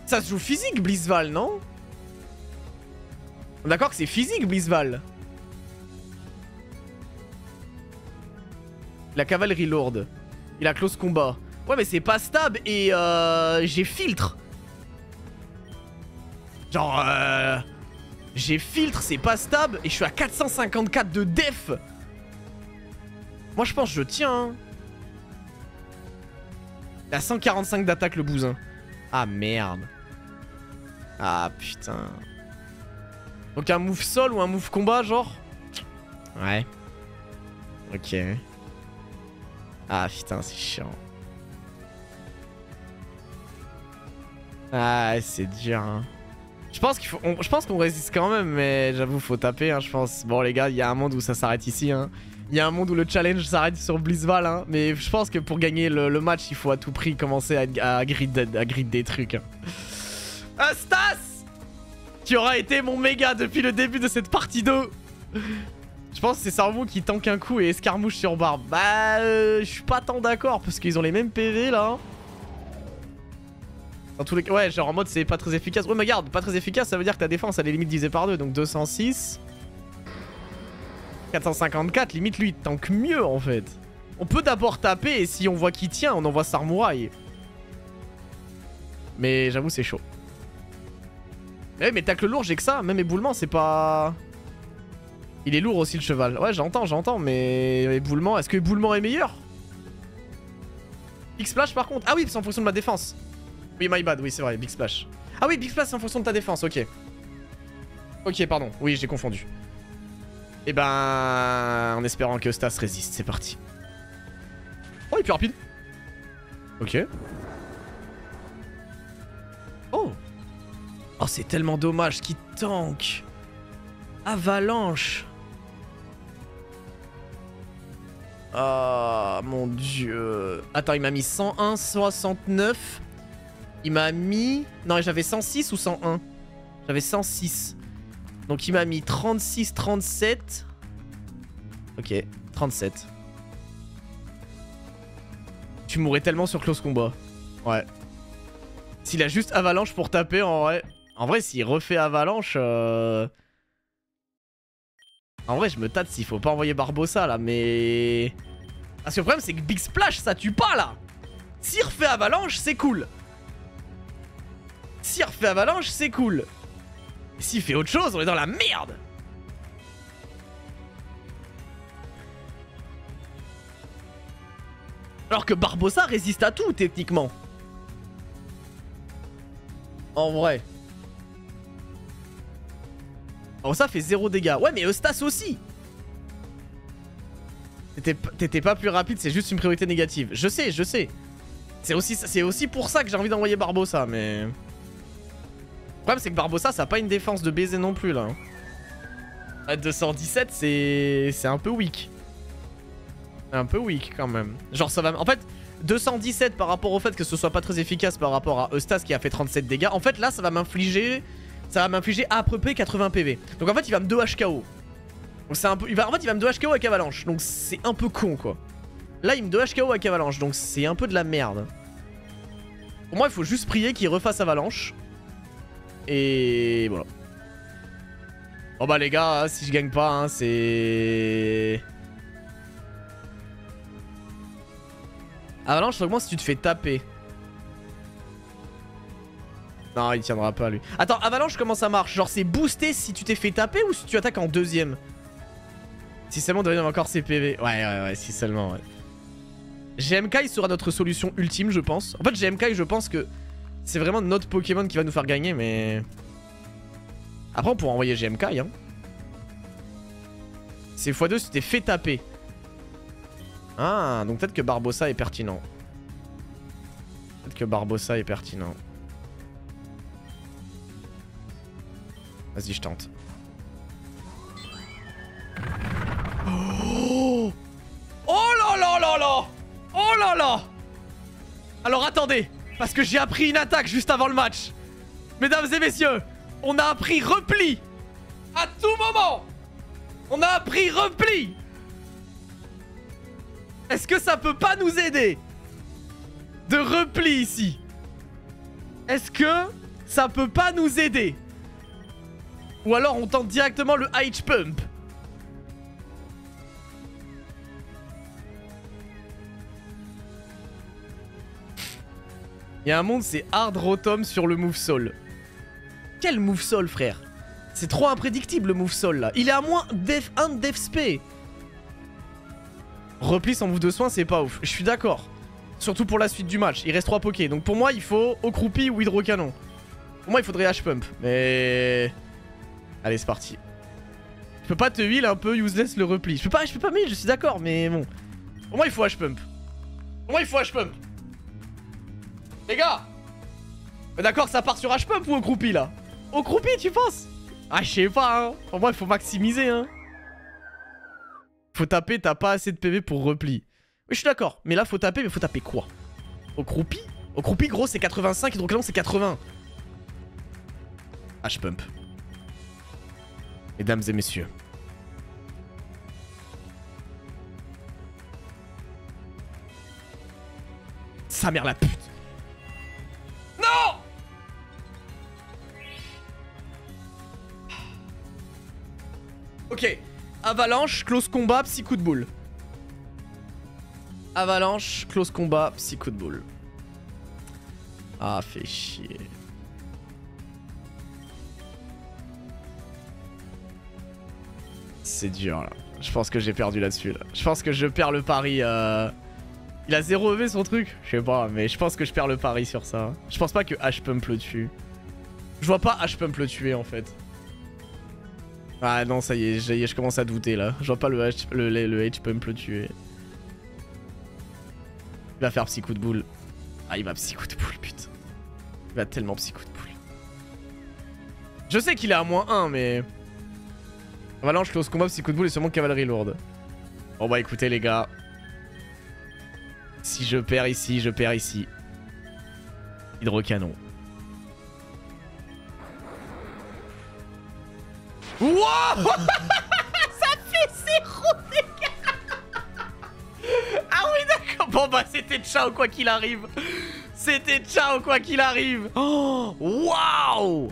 Ça se joue physique Blizzval non? On est d'accord que c'est physique Blizzval. La cavalerie lourde. Il a close combat. Ouais mais c'est pas stab et j'ai filtre. Genre j'ai filtre, c'est pas stab et je suis à 454 de def. Moi je pense que je tiens hein. Il a 145 d'attaque le bousin. Ah merde. Ah putain. Donc un move sol ou un move combat genre? Ouais. Ok. Ah putain c'est chiant. Ah c'est dur hein. Je pense qu'on résiste quand même, mais j'avoue, faut taper, hein, je pense. Bon, les gars, il y a un monde où ça s'arrête ici, hein. Il y a un monde où le challenge s'arrête sur Blitzval, hein. Mais je pense que pour gagner le match, il faut à tout prix commencer à grid des trucs. Hein. Stas, qui aura été mon méga depuis le début de cette partie 2. Je pense que c'est Sarmo qui tank un coup et escarmouche sur Barbe. Bah, je suis pas tant d'accord parce qu'ils ont les mêmes PV là. Dans tous les cas, ouais, genre en mode c'est pas très efficace. Ouais, mais regarde, pas très efficace, ça veut dire que ta défense elle est limite divisée par 2. Donc 206. 454, limite lui il tank mieux en fait. On peut d'abord taper et si on voit qui tient, on envoie Samouraï. Mais j'avoue, c'est chaud. Mais tacle lourd, j'ai que ça. Même éboulement, c'est pas. Il est lourd aussi le cheval. Ouais, j'entends, mais éboulement, est-ce que éboulement est meilleur? Big Splash par contre. Ah oui, c'est en fonction de ma défense. Oui, my bad, oui, c'est vrai, Big Splash. Ah oui, Big Splash, c'est en fonction de ta défense, ok. Ok, pardon, oui, j'ai confondu. Et ben, en espérant que Stas résiste, c'est parti. Oh, il est plus rapide. Ok. Oh. Oh, c'est tellement dommage qu'il tank. Avalanche. Ah, mon dieu. Attends, il m'a mis 101, 69. Il m'a mis... Non, j'avais 106 ou 101? J'avais 106. Donc il m'a mis 36, 37. Ok, 37. Tu mourrais tellement sur close combat. Ouais. S'il a juste avalanche pour taper, en vrai... En vrai, s'il refait avalanche... En vrai, je me tâte s'il faut pas envoyer Barbossa, là, mais... Parce que le problème, c'est que Big Splash, ça tue pas, là. S'il refait avalanche, c'est cool. S'il refait avalanche, c'est cool. Et s'il fait autre chose, on est dans la merde. Alors que Barbossa résiste à tout, techniquement. En vrai. Barbossa fait 0 dégâts. Ouais, mais Eustas aussi. T'étais pas plus rapide, c'est juste une priorité négative. Je sais, je sais. C'est aussi pour ça que j'ai envie d'envoyer Barbossa, mais... Le problème, c'est que Barbossa, ça a pas une défense de baiser non plus, là. À 217, c'est un peu weak. Un peu weak, quand même. Genre, ça va... En fait, 217 par rapport au fait que ce soit pas très efficace par rapport à Eustas qui a fait 37 dégâts. En fait, là, ça va m'infliger... Ça va m'infliger à peu près 80 PV. Donc, en fait, il va me 2 HKO. Donc, c'est un peu... En fait, il va me 2 HKO avec Avalanche. Donc, c'est un peu con, quoi. Là, il me 2 HKO avec Avalanche. Donc, c'est un peu de la merde. Pour moi, il faut juste prier qu'il refasse Avalanche. Et voilà. Oh bah les gars, si je gagne pas, hein, c'est... Avalanche, augmente si tu te fais taper. Non, il tiendra pas lui. Attends, Avalanche, comment ça marche? Genre c'est boosté si tu t'es fait taper ou si tu attaques en deuxième? Si seulement on devient encore ses PV. Ouais, si seulement, ouais. GMK sera notre solution ultime, je pense. En fait, GMK, je pense que c'est vraiment notre Pokémon qui va nous faire gagner, mais... Après, on pourra envoyer GMK, hein. C'est x2 si tu t'es fait taper. Ah, donc peut-être que Barbossa est pertinent. Peut-être que Barbossa est pertinent. Vas-y, je tente. Oh, oh là là là là. Oh là là. Alors attendez, parce que j'ai appris une attaque juste avant le match. Mesdames et messieurs, on a appris repli. À tout moment, on a appris repli. Est-ce que ça peut pas nous aider de repli ici? Est-ce que ça peut pas nous aider? Ou alors on tente directement le H Pump? Il y a un monde, c'est Hard Rotom sur le move Soul. Quel move Soul, frère? C'est trop imprédictible le move Soul là. Il est à moins def 1 de def spé. Repli sans move de soin, c'est pas ouf. Je suis d'accord. Surtout pour la suite du match. Il reste 3 pokés. Donc pour moi, il faut Ocroupi ou Hydrocanon. Pour moi, il faudrait H-Pump. Mais... Allez, c'est parti. Je peux pas te heal un peu useless le repli. Je peux pas heal, je suis d'accord, mais bon. Pour moi, il faut H-Pump. Pour moi, il faut H-Pump. Les gars! D'accord, ça part sur H-Pump ou Ocroupi là? Au croupi, tu penses? Ah, je sais pas, hein. Pour moi, il faut maximiser, hein. Faut taper, t'as pas assez de PV pour repli. Oui, je suis d'accord. Mais là, faut taper, mais faut taper quoi? Au croupi? Au croupi, gros, c'est 85. Hydrocanon, c'est 80. H-pump. Mesdames et messieurs. Sa mère la pute. Non! Ok. Avalanche, close combat, psy coup de boule. Avalanche, close combat, psy coup de boule. Ah, fait chier. C'est dur là. Je pense que j'ai perdu là-dessus là. Je pense que je perds le pari. Il a 0 EV son truc? Je sais pas, mais je pense que je perds le pari sur ça. Je pense pas que H-Pump le tue. Je vois pas H-Pump le tuer en fait. Ah non, ça y est, je commence à douter là. Je vois pas le H-Pump le tuer. Il va faire psy coup de boule. Ah, il va psy coup de boule, putain. Il va tellement psy coup de boule. Je sais qu'il est à -1, mais... Avalanche, close combat, psy coup de boule et sûrement cavalerie lourde. Bon bah écoutez les gars. Si je perds ici, je perds ici. Hydrocanon. Wow. Ça fait 0 dégâts. Ah oui d'accord. Bon bah c'était ciao quoi qu'il arrive. C'était ciao quoi qu'il arrive. Oh waouh.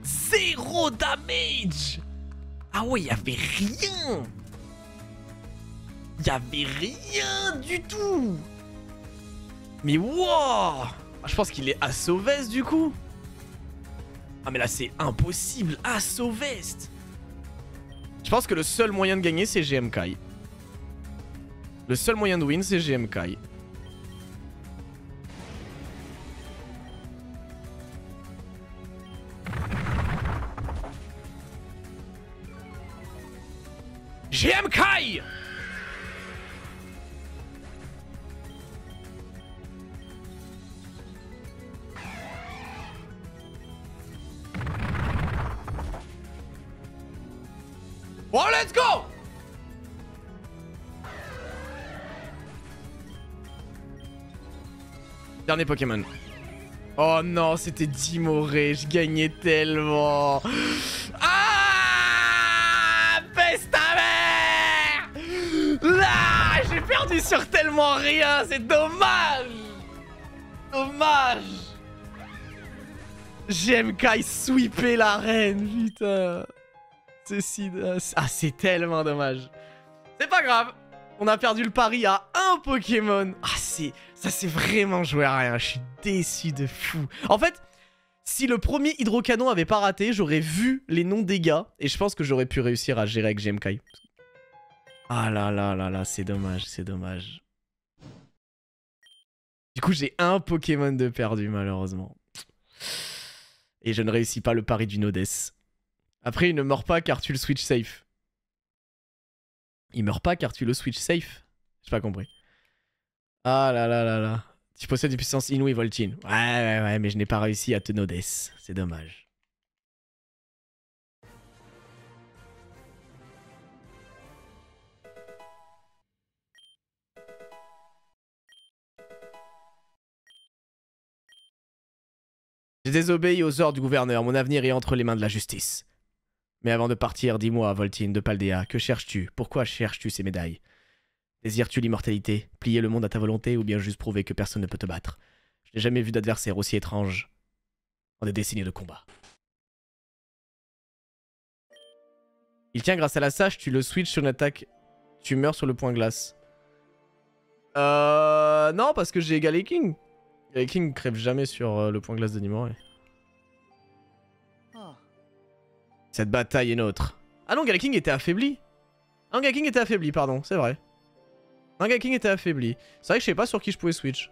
0 damage. Ah ouais, y'avait rien. Y'avait rien du tout. Mais wow. Je pense qu'il est assaut vest du coup. Ah mais là c'est impossible. Assaut vest. Je pense que le seul moyen de gagner c'est GM Kai. Le seul moyen de win c'est GM Kai. GM Kai. Oh, let's go! Dernier Pokémon. Oh non, c'était Dimoré, je gagnais tellement. Ah! Peste ta mère! Là, j'ai perdu sur tellement rien, c'est dommage! Dommage! J'aime Kai sweeper l'arène, putain. C'est si... Ah, c'est tellement dommage. C'est pas grave. On a perdu le pari à un Pokémon. Ah, ça c'est vraiment joué à rien. Je suis déçu de fou. En fait, si le premier Hydrocanon avait pas raté, j'aurais vu les non-dégâts. Et je pense que j'aurais pu réussir à gérer avec GM-Kai. Ah là là là là, c'est dommage, c'est dommage. Du coup, j'ai un Pokémon de perdu, malheureusement. Et je ne réussis pas le pari du Nodess. Après, il ne meurt pas car tu le switch safe. Il meurt pas car tu le switch safe. J'ai pas compris. Ah là là là là. Tu possèdes une puissance inouïe, Voltine. Ouais, mais je n'ai pas réussi à te Nodess. C'est dommage. J'ai désobéi aux ordres du gouverneur. Mon avenir est entre les mains de la justice. Mais avant de partir, dis-moi, Voltine de Paldea, que cherches-tu? Pourquoi cherches-tu ces médailles? Désires-tu l'immortalité? Plier le monde à ta volonté ou bien juste prouver que personne ne peut te battre? Je n'ai jamais vu d'adversaire aussi étrange en des décennies de combat. Il tient grâce à la sage, tu le switches sur une attaque, tu meurs sur le point glace. Non, parce que j'ai Galaking. Galaking crève jamais sur le point glace de Nimoré. Cette bataille est nôtre. Ah non, Galaking était affaibli. Ah non, Galaking était affaibli, pardon, c'est vrai. Non, Galaking était affaibli. C'est vrai que je sais pas sur qui je pouvais switch.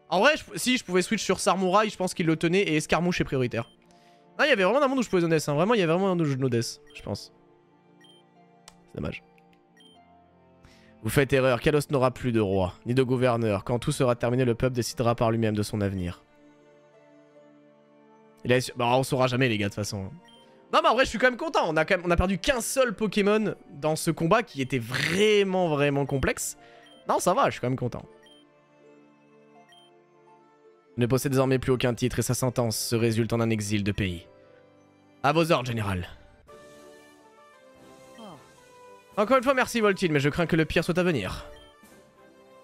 En vrai, si je pouvais switch sur Sarmouraï, je pense qu'il le tenait et Escarmouche est prioritaire. Non, il y avait vraiment un monde où je pouvais Nodess, hein. Vraiment, il y avait vraiment un monde où je Nodess, je pense. C'est dommage. Vous faites erreur, Kalos n'aura plus de roi, ni de gouverneur. Quand tout sera terminé, le peuple décidera par lui-même de son avenir. Bah, on saura jamais les gars de toute façon. Non mais en vrai je suis quand même content, on a perdu qu'un seul Pokémon dans ce combat qui était vraiment complexe. Non ça va, je suis quand même content. Il ne possède désormais plus aucun titre et sa sentence se résulte en un exil de pays. À vos ordres, général. Encore une fois, merci Voltine, mais je crains que le pire soit à venir.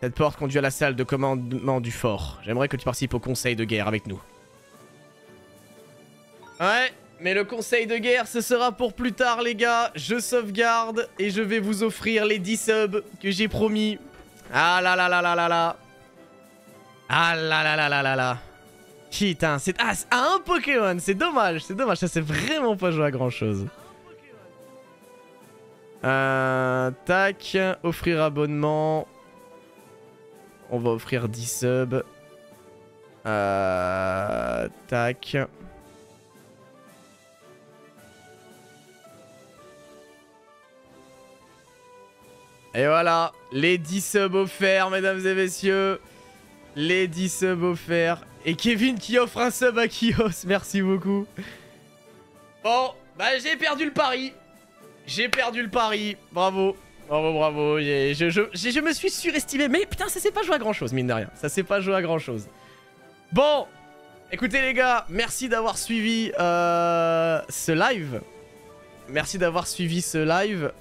Cette porte conduit à la salle de commandement du fort. J'aimerais que tu participes au conseil de guerre avec nous. Ouais, mais le conseil de guerre, ce sera pour plus tard, les gars. Je sauvegarde et je vais vous offrir les 10 subs que j'ai promis. Ah là là là là là là. Ah là là là là là là. Putain, c'est... Ah, un Pokémon, c'est dommage, ça c'est vraiment pas joué à grand chose. Tac, offrir abonnement. On va offrir 10 subs. Tac. Et voilà, les 10 subs offerts, mesdames et messieurs. Les 10 subs offerts. Et Kevin qui offre un sub à Kios, merci beaucoup. Bon, bah j'ai perdu le pari. J'ai perdu le pari, bravo. Bravo. Je me suis surestimé, mais putain, ça s'est pas joué à grand chose, mine de rien. Ça s'est pas joué à grand chose. Bon, écoutez les gars, merci d'avoir suivi ce live. Merci d'avoir suivi ce live.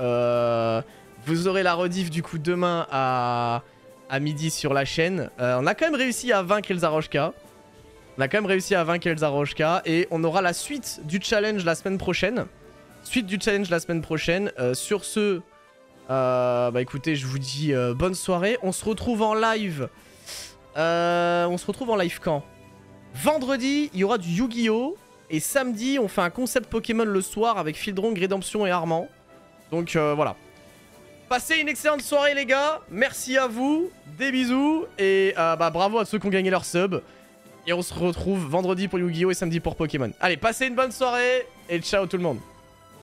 Vous aurez la rediff du coup demain à midi sur la chaîne. On a quand même réussi à vaincre Elzaroshka. Et on aura la suite du challenge la semaine prochaine. Sur ce, bah écoutez, je vous dis bonne soirée. On se retrouve en live. Quand? Vendredi, il y aura du Yu-Gi-Oh! Et samedi, on fait un concept Pokémon le soir avec Fieldrong, Redemption et Armand. Donc voilà. Passez une excellente soirée les gars. Merci à vous. Des bisous. Et bah bravo à ceux qui ont gagné leur sub. Et on se retrouve vendredi pour Yu-Gi-Oh! Et samedi pour Pokémon. Allez, passez une bonne soirée. Et ciao tout le monde.